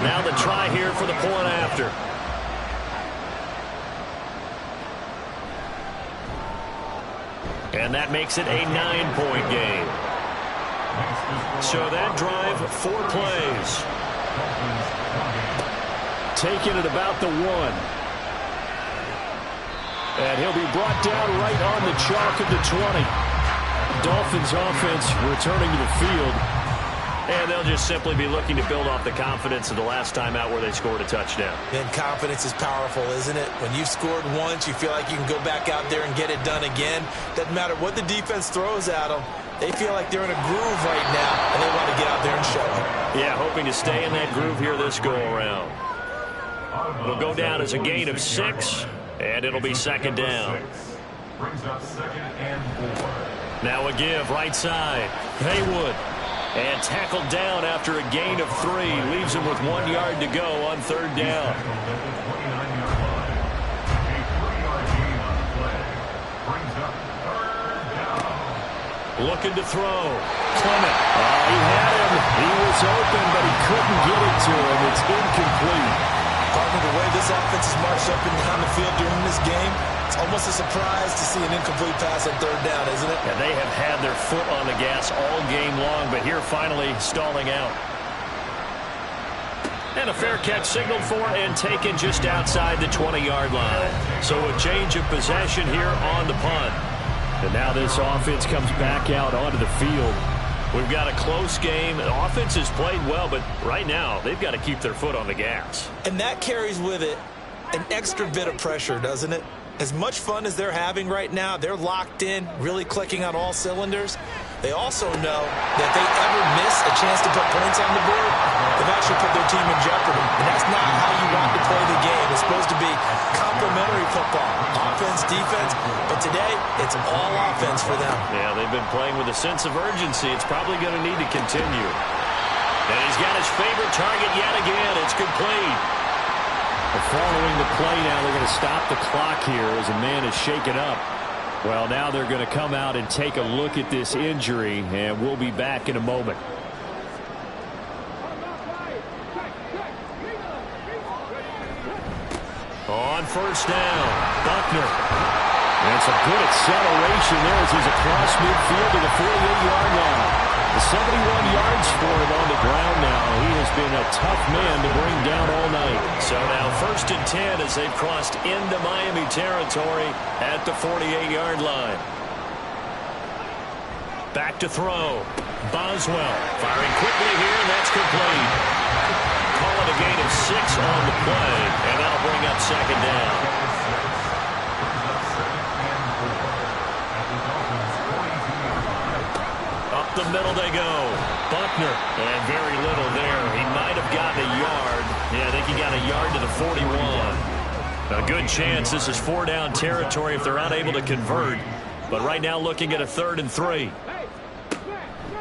Now the try here for the point after. And that makes it a 9-point game. So that drive, 4 plays. taken at about the 1. And he'll be brought down right on the chalk of the 20. Dolphins offense returning to the field. And they'll just simply be looking to build off the confidence of the last time out where they scored a touchdown. And confidence is powerful, isn't it? When you've scored once, you feel like you can go back out there and get it done again. Doesn't matter what the defense throws at them. They feel like they're in a groove right now, and they want to get out there and show it. Yeah, hoping to stay in that groove here this go-around. It'll go down as a gain of 6, and it'll be second down. Brings up 2nd and 4. Now a give right side. Haywood. And tackled down after a gain of 3. Leaves him with 1 yard to go on 3rd down. Looking to throw. Clement. He had him. He was open, but he couldn't get it to him. It's incomplete. Partner, the way this offense has marched up and down the field during this game, it's almost a surprise to see an incomplete pass on 3rd down, isn't it? Yeah, they have had their foot on the gas all game long, but here finally stalling out. And a fair catch signaled for and taken just outside the 20-yard line. So a change of possession here on the punt. And now this offense comes back out onto the field. We've got a close game. The offense has played well, but right now they've got to keep their foot on the gas. And that carries with it an extra bit of pressure, doesn't it? As much fun as they're having right now, they're locked in, really clicking on all cylinders. They also know that if they ever miss a chance to put points on the board, they've actually put their team in jeopardy. And that's not how you want to play the game. It's supposed to be complementary football, offense, defense. But today, it's all offense for them. Yeah, they've been playing with a sense of urgency. It's probably going to need to continue. And he's got his favorite target yet again. It's complete. Following the play now, they're going to stop the clock here as a man is shaken up. Well, now they're going to come out and take a look at this injury, and we'll be back in a moment. On 1st down, Buckner. And some good acceleration there as he's across midfield to the 48-yard line. 71 yards for him on the ground now. He has been a tough man to bring down all night. So now 1st and 10 as they've crossed into Miami territory at the 48-yard line. Back to throw. Boswell firing quickly here, and that's complete. Call it a gain of 6 on the play, and that'll bring up 2nd down. Up the middle they go. Buckner. And very little there. He might have gotten a yard. Yeah, I think he got a yard to the 41. A good chance this is 4-down territory if they're unable to convert. But right now looking at a 3rd and 3.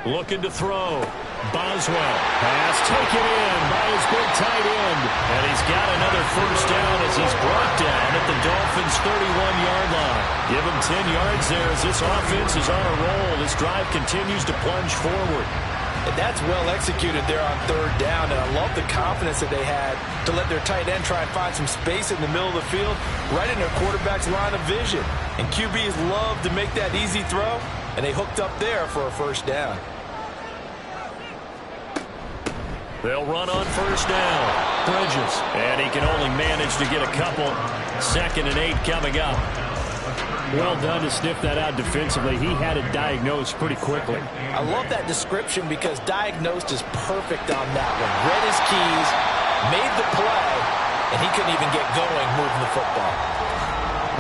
Looking to throw. Boswell. Pass taken in by his big tight end. And he's got another 1st down as he's brought down at the Dolphins' 31-yard line. Give him 10 yards there as this offense is on a roll. This drive continues to plunge forward. And that's well executed there on 3rd down. And I love the confidence that they had to let their tight end try and find some space in the middle of the field, right in their quarterback's line of vision. And QBs love to make that easy throw, and they hooked up there for a 1st down. They'll run on 1st down. Bridges. And he can only manage to get a couple. 2nd and 8 coming up. Well done to sniff that out defensively. He had it diagnosed pretty quickly. I love that description because diagnosed is perfect on that one. Read his keys, made the play, and he couldn't even get going moving the football.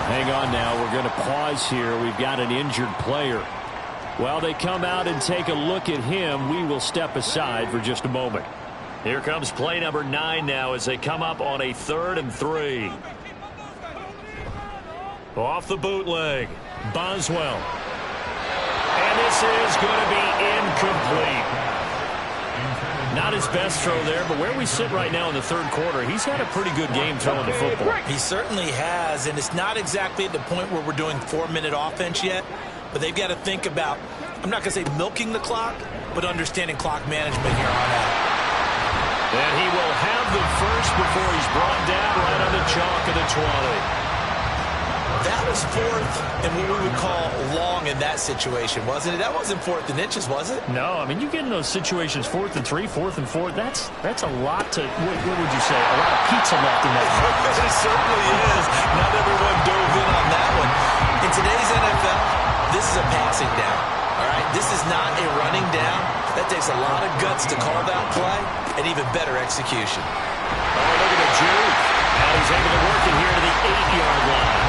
Hang on now. We're going to pause here. We've got an injured player. While they come out and take a look at him, we will step aside for just a moment. Here comes play number 9 now as they come up on a 3rd and 3. Off the bootleg, Boswell. And this is going to be incomplete. Not his best throw there, but where we sit right now in the 3rd quarter, he's had a pretty good game throwing the football. He certainly has, and it's not exactly at the point where we're doing 4-minute offense yet, but they've got to think about, I'm not going to say milking the clock, but understanding clock management here on out. And he will have the first before he's brought down right on the chalk of the 20. That was fourth and what we would call long in that situation, wasn't it? That wasn't 4th and inches, was it? No, I mean, you get in those situations 4th and 3, 4th and 4. That's a lot to, what would you say, a lot of pizza left in that. It certainly is. Not everyone dove in on that one. In today's NFL, this is a passing down. All right, this is not a running down. That takes a lot of guts to call that play and even better execution. Oh, look at the juke. Now he's able to work it here to the 8-yard line.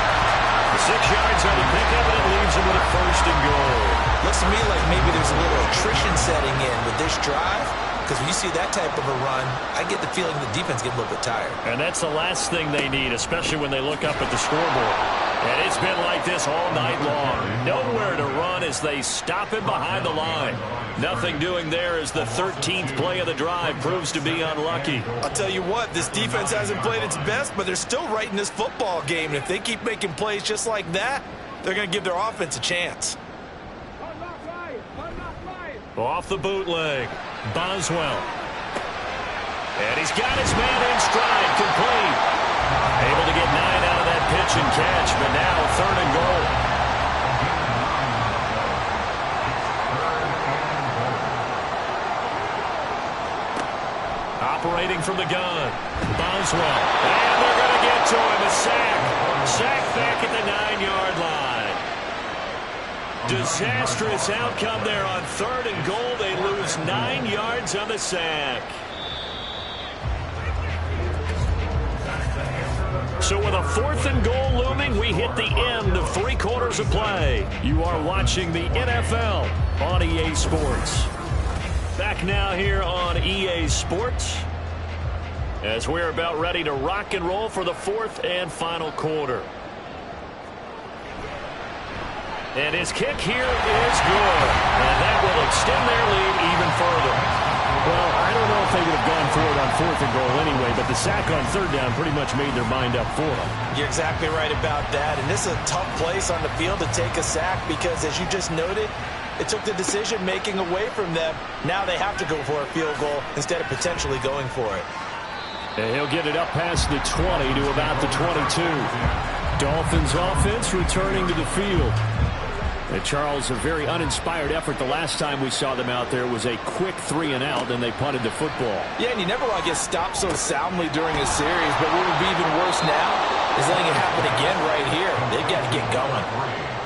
6 yards on the pickup, and it leaves him with a 1st and goal. Looks to me like maybe there's a little attrition setting in with this drive, because when you see that type of a run, I get the feeling the defense gets a little bit tired. And that's the last thing they need, especially when they look up at the scoreboard. And it's been like this all night long. Nowhere to run as they stop him behind the line. Nothing doing there as the 13th play of the drive proves to be unlucky. I'll tell you what, this defense hasn't played its best, but they're still right in this football game. And if they keep making plays just like that, they're going to give their offense a chance. Off the bootleg, Boswell. And he's got his man in stride, complete. Able to get 9 out of that pitch and catch, but now 3rd and goal. Operating from the gun, Boswell. And they're going to get to him, a sack. Sack back at the 9-yard line. Disastrous outcome there on 3rd and goal. They lose 9 yards on the sack. So with a 4th and goal looming, we hit the end of 3 quarters of play. You are watching the NFL on EA Sports. Back now here on EA Sports as we're about ready to rock and roll for the 4th and final quarter. And his kick here is good. And that will extend their lead even further. Well, I don't know if they would have gone for it on 4th and goal anyway, but the sack on 3rd down pretty much made their mind up for them. You're exactly right about that. And this is a tough place on the field to take a sack because, as you just noted, it took the decision-making away from them. Now they have to go for a field goal instead of potentially going for it. And he'll get it up past the 20 to about the 22. Dolphins offense returning to the field. And Charles, a very uninspired effort. The last time we saw them out there was a quick 3-and-out, and they punted the football. Yeah, and you never want to get stopped so soundly during a series, but what would be even worse now is letting it happen again right here. They've got to get going.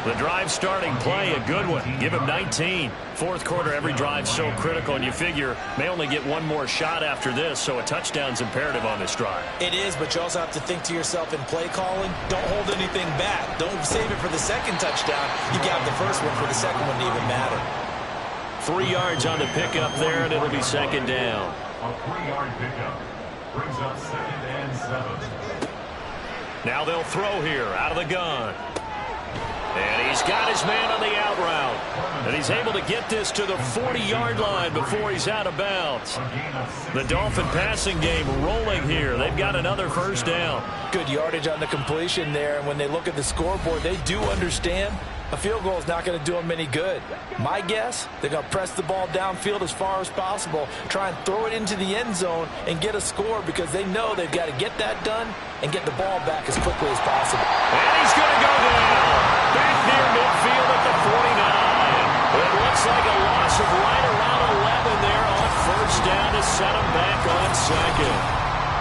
The drive starting play, a good one. Give him 19. 4th quarter, every drive so critical, and you figure may only get one more shot after this, so a touchdown's imperative on this drive. It is, but you also have to think to yourself in play calling, don't hold anything back. Don't save it for the second touchdown. You got the first one for the second one to even matter. 3 yards on the pickup there, and it'll be 2nd down. A 3-yard pickup brings up 2nd and 7. Now they'll throw here out of the gun. And he's got his man on the out route. And he's able to get this to the 40-yard line before he's out of bounds. The Dolphin passing game rolling here. They've got another 1st down. Good yardage on the completion there. And when they look at the scoreboard, they do understand a field goal is not going to do them any good. My guess, they're going to press the ball downfield as far as possible, try and throw it into the end zone and get a score because they know they've got to get that done and get the ball back as quickly as possible. And he's going to go down. Back near midfield at the 49. It looks like a loss of right around 11 there on 1st down to set him back on 2nd.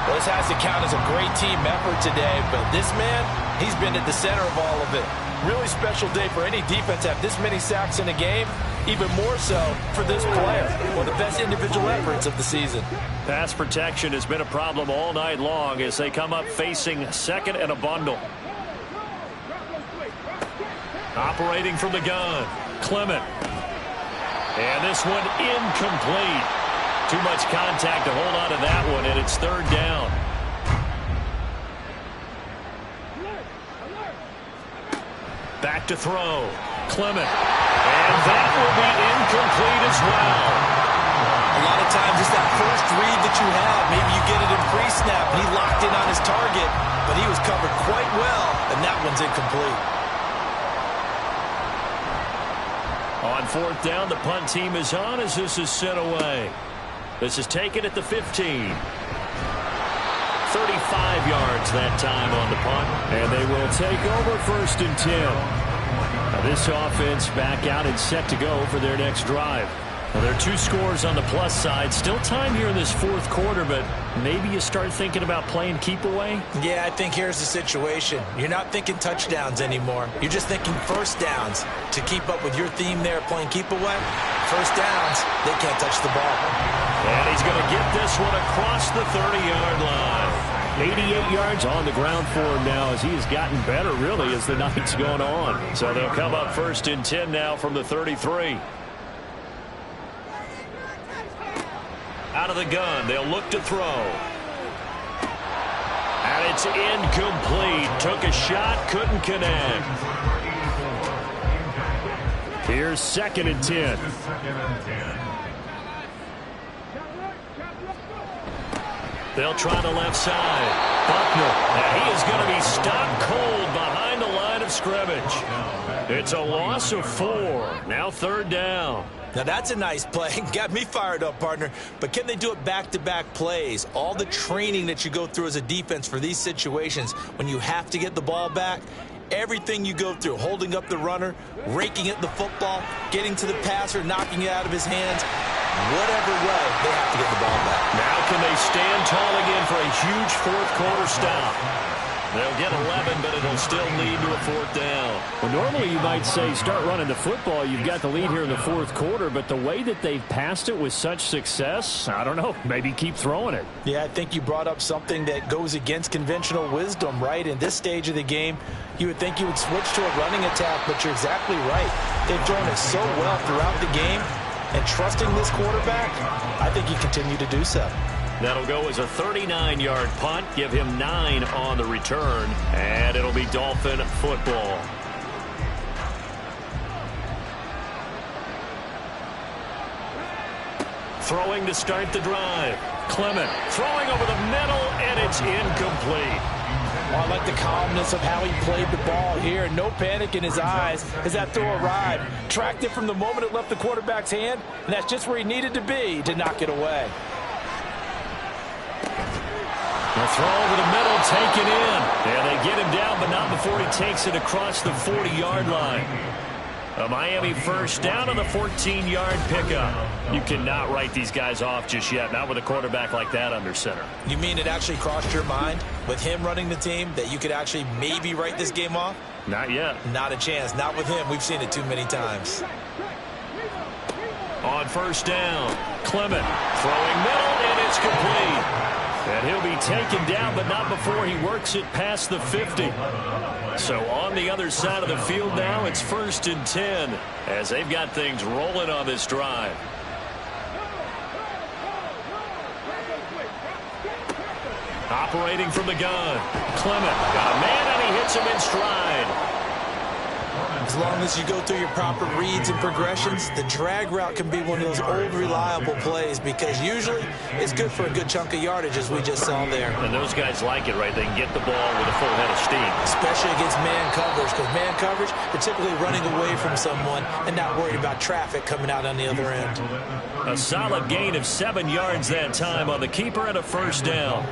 Well, this has to count as a great team effort today, but this man, he's been at the center of all of it. Really special day for any defense to have this many sacks in a game, even more so for this player. One of the best individual efforts of the season. Pass protection has been a problem all night long as they come up facing 2nd and a bundle. Operating from the gun, Clement. And this one incomplete. Too much contact to hold on to that one, and it's 3rd down. Back to throw, Clement. And that will be incomplete as well. A lot of times it's that first read that you have. Maybe you get it in pre-snap. He locked in on his target, but he was covered quite well, and that one's incomplete. On 4th down, the punt team is on as this is sent away. This is taken at the 15. 35 yards that time on the punt. And they will take over 1st and 10. Now this offense back out and set to go for their next drive. Well, there are 2 scores on the plus side. Still time here in this 4th quarter, but maybe you start thinking about playing keep away? Yeah, I think here's the situation. You're not thinking touchdowns anymore. You're just thinking first downs. To keep up with your theme there, playing keep away, first downs, they can't touch the ball. And he's going to get this one across the 30-yard line. 88 yards on the ground for him now as he has gotten better, really, as the night's gone on. So they'll come up 1st and 10 now from the 33. Out of the gun, they'll look to throw. And it's incomplete. Took a shot, couldn't connect. Here's 2nd and 10. They'll try the left side. Buckner, and he is going to be stopped cold behind the line of scrimmage. It's a loss of 4. Now 3rd down. Now that's a nice play. Got me fired up, partner. But can they do it back-to-back plays? All the training that you go through as a defense for these situations, when you have to get the ball back, everything you go through, holding up the runner, raking at the football, getting to the passer, knocking it out of his hands, whatever way, they have to get the ball back. Now can they stand tall again for a huge 4th quarter stop? They'll get 11, but it'll still lead to a 4th down. Well, normally you might say start running the football. You've got the lead here in the 4th quarter, but the way that they've passed it with such success, I don't know, maybe keep throwing it. Yeah, I think you brought up something that goes against conventional wisdom, right? In this stage of the game, you would think you would switch to a running attack, but you're exactly right. They've thrown it so well throughout the game, and trusting this quarterback, I think you continue to do so. That'll go as a 39-yard punt. Give him 9 on the return. And it'll be Dolphin football. Throwing to start the drive. Clement throwing over the middle, and it's incomplete. Well, I like the calmness of how he played the ball here. No panic in his eyes as that throw arrived. Tracked it from the moment it left the quarterback's hand, and that's just where he needed to be to knock it away. The throw over the middle, taken in. And they get him down, but not before he takes it across the 40-yard line. A Miami first down on the 14-yard pickup. You cannot write these guys off just yet, not with a quarterback like that under center. You mean it actually crossed your mind with him running the team that you could actually maybe write this game off? Not yet. Not a chance. Not with him. We've seen it too many times. On first down, Clement throwing middle, and it's complete. And he'll be taken down, but not before he works it past the 50. So on the other side of the field now, it's 1st and 10 as they've got things rolling on this drive. Operating from the gun, Clement got a man, and he hits him in stride. As long as you go through your proper reads and progressions, the drag route can be one of those old reliable plays because usually it's good for a good chunk of yardage, as we just saw there. And those guys like it, right? They can get the ball with a full head of steam. Especially against man coverage, because man coverage, they're typically running away from someone and not worried about traffic coming out on the other end. A solid gain of 7 yards that time on the keeper and a first down.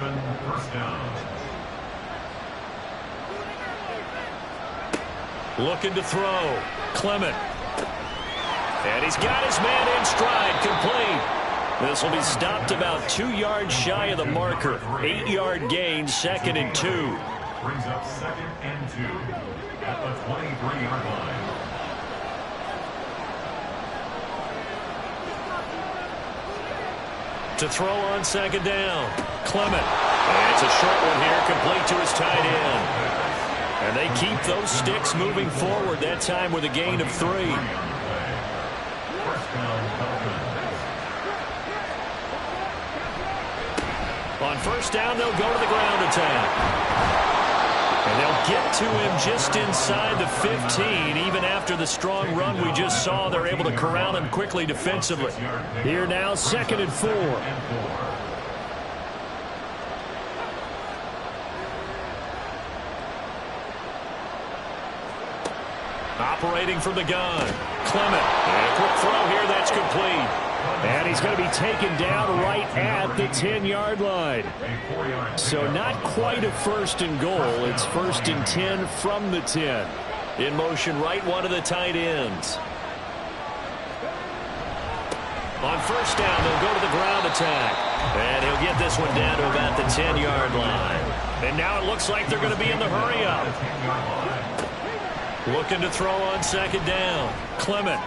Looking to throw. Clement. And he's got his man in stride, complete. This will be stopped about 2 yards shy of the marker. 8-yard gain, 2nd and 2. Brings up 2nd and 2 at the 23-yard line. To throw on 2nd down. Clement. And it's a short one here, complete to his tight end. And they keep those sticks moving forward, that time with a gain of 3. On first down, they'll go to the ground attack. And they'll get to him just inside the 15. Even after the strong run we just saw, they're able to corral him quickly defensively. Here now, 2nd and 4. Operating from the gun. Clement. And a quick throw here, that's complete. And he's going to be taken down right at the 10-yard line. So not quite a first and goal. It's first and 10 from the 10. In motion right, one of the tight ends. On first down, they'll go to the ground attack. And he'll get this one down to about the 10-yard line. And now it looks like they're going to be in the hurry-up. Looking to throw on second down. Clement.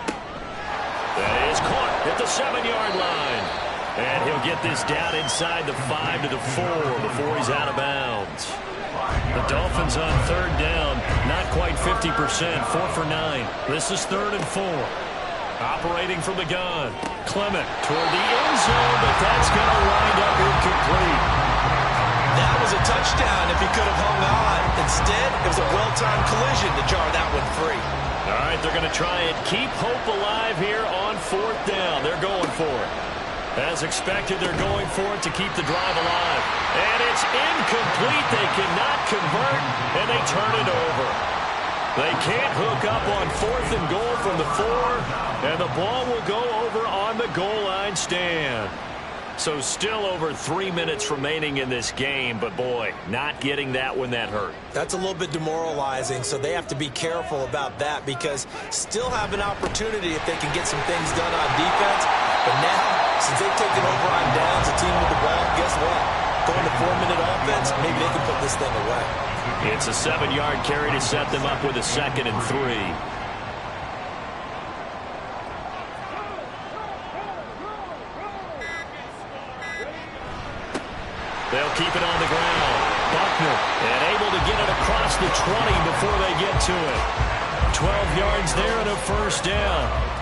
That is caught at the 7-yard line. And he'll get this down inside the 5 to the 4 before he's out of bounds. The Dolphins on third down, not quite 50%, 4 for 9. This is 3rd and 4. Operating from the gun. Clement toward the end zone, but that's going to wind up incomplete. That was a touchdown if he could have hung on. Instead, it was a well-timed collision to jar that one free. All right, they're going to try and keep hope alive here on 4th down. They're going for it. As expected, they're going for it to keep the drive alive. And it's incomplete. They cannot convert, and they turn it over. They can't hook up on 4th and goal from the 4, and the ball will go over on the goal line stand. So still over 3 minutes remaining in this game, but boy, not getting that when that hurt. That's a little bit demoralizing, so they have to be careful about that because still have an opportunity if they can get some things done on defense. But now, since they've taken over on downs, the team with the ball, guess what? Going to 4-minute offense, maybe they can put this thing away. It's a 7-yard carry to set them up with a 2nd and 3. They'll keep it on the ground. Buckner, and able to get it across the 20 before they get to it. 12 yards there and a first down.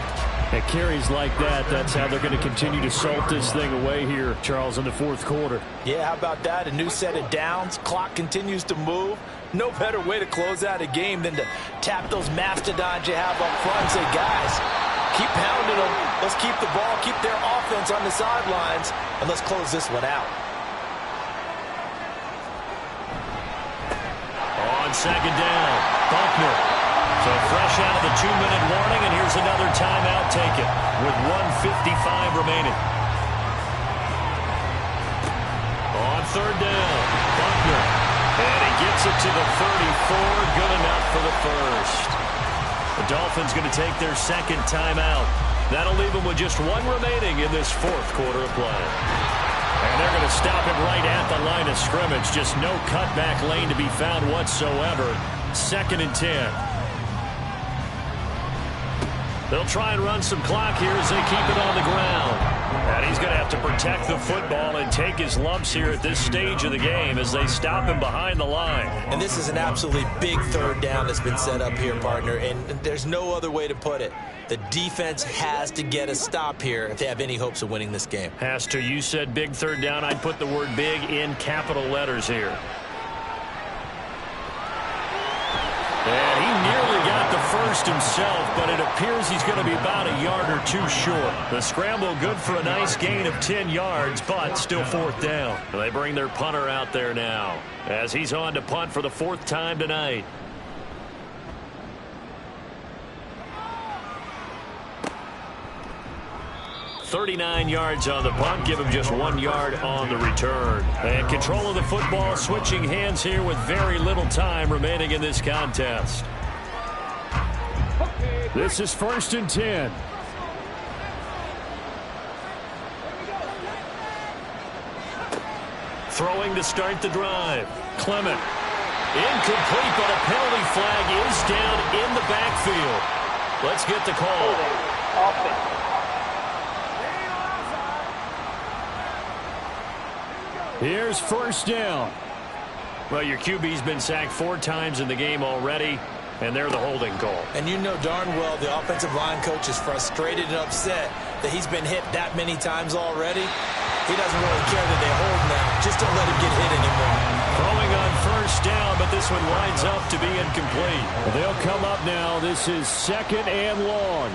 At carries like that, that's how they're going to continue to salt this thing away here, Charles, in the 4th quarter. Yeah, how about that? A new set of downs. Clock continues to move. No better way to close out a game than to tap those mastodons you have up front and say, guys, keep pounding them. Let's keep the ball, keep their offense on the sidelines, and let's close this one out. On second down, Buckner. So fresh out of the 2-minute warning, and here's another timeout taken with 1:55 remaining. On third down, Buckner. And he gets it to the 34, good enough for the first. The Dolphins going to take their 2nd timeout. That'll leave them with just 1 remaining in this 4th quarter of play. And they're going to stop it right at the line of scrimmage. Just no cutback lane to be found whatsoever. 2nd and 10. They'll try and run some clock here as they keep it on the ground. And he's going to have to protect the football and take his lumps here at this stage of the game as they stop him behind the line. And this is an absolutely big 3rd down that's been set up here, partner, and there's no other way to put it. The defense has to get a stop here if they have any hopes of winning this game. Has to. You said big 3rd down. I'd put the word big in capital letters here. And he nearly got the first himself, but it appears he's going to be about a yard or 2 short. The scramble good for a nice gain of 10 yards, but still 4th down. They bring their punter out there now as he's on to punt for the 4th time tonight. 39 yards on the punt, give him just 1 yard on the return. And control of the football, switching hands here with very little time remaining in this contest. This is 1st and 10. Throwing to start the drive. Clement. Incomplete, but a penalty flag is down in the backfield. Let's get the call. Here's 1st down. Well, your QB's been sacked 4 times in the game already, and they're the holding call. And you know darn well the offensive line coach is frustrated and upset that he's been hit that many times already. He doesn't really care that they hold now. Just don't let him get hit anymore. Throwing on 1st down, but this one winds up to be incomplete. They'll come up now. This is 2nd and long.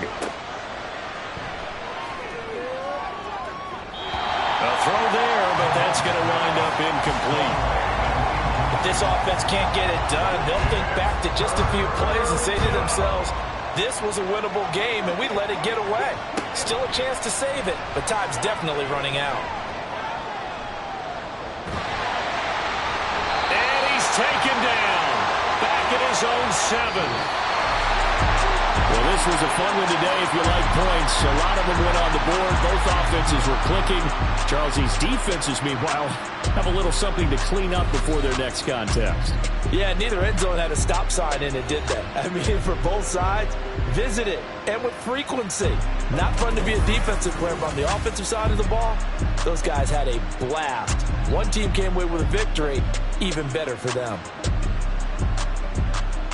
A throw there, but that's going to wind up incomplete. If this offense can't get it done, they'll think back to just a few plays and say to themselves, this was a winnable game, and we let it get away. Still a chance to save it, but time's definitely running out. And he's taken down. Back at his own 7. Well, this was a fun one today if you like points. A lot of them went on the board. Both offenses were clicking. Charles, these defenses, meanwhile, have a little something to clean up before their next contest. Yeah, neither end zone had a stop sign in it, did they? I mean, for both sides, visit it, and with frequency. Not fun to be a defensive player, but on the offensive side of the ball, those guys had a blast. One team came away with a victory, even better for them.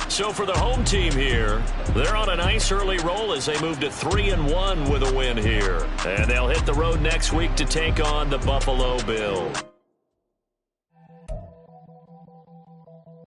So for the home team here, they're on a nice early roll as they move to 3-1 with a win here. And they'll hit the road next week to take on the Buffalo Bills.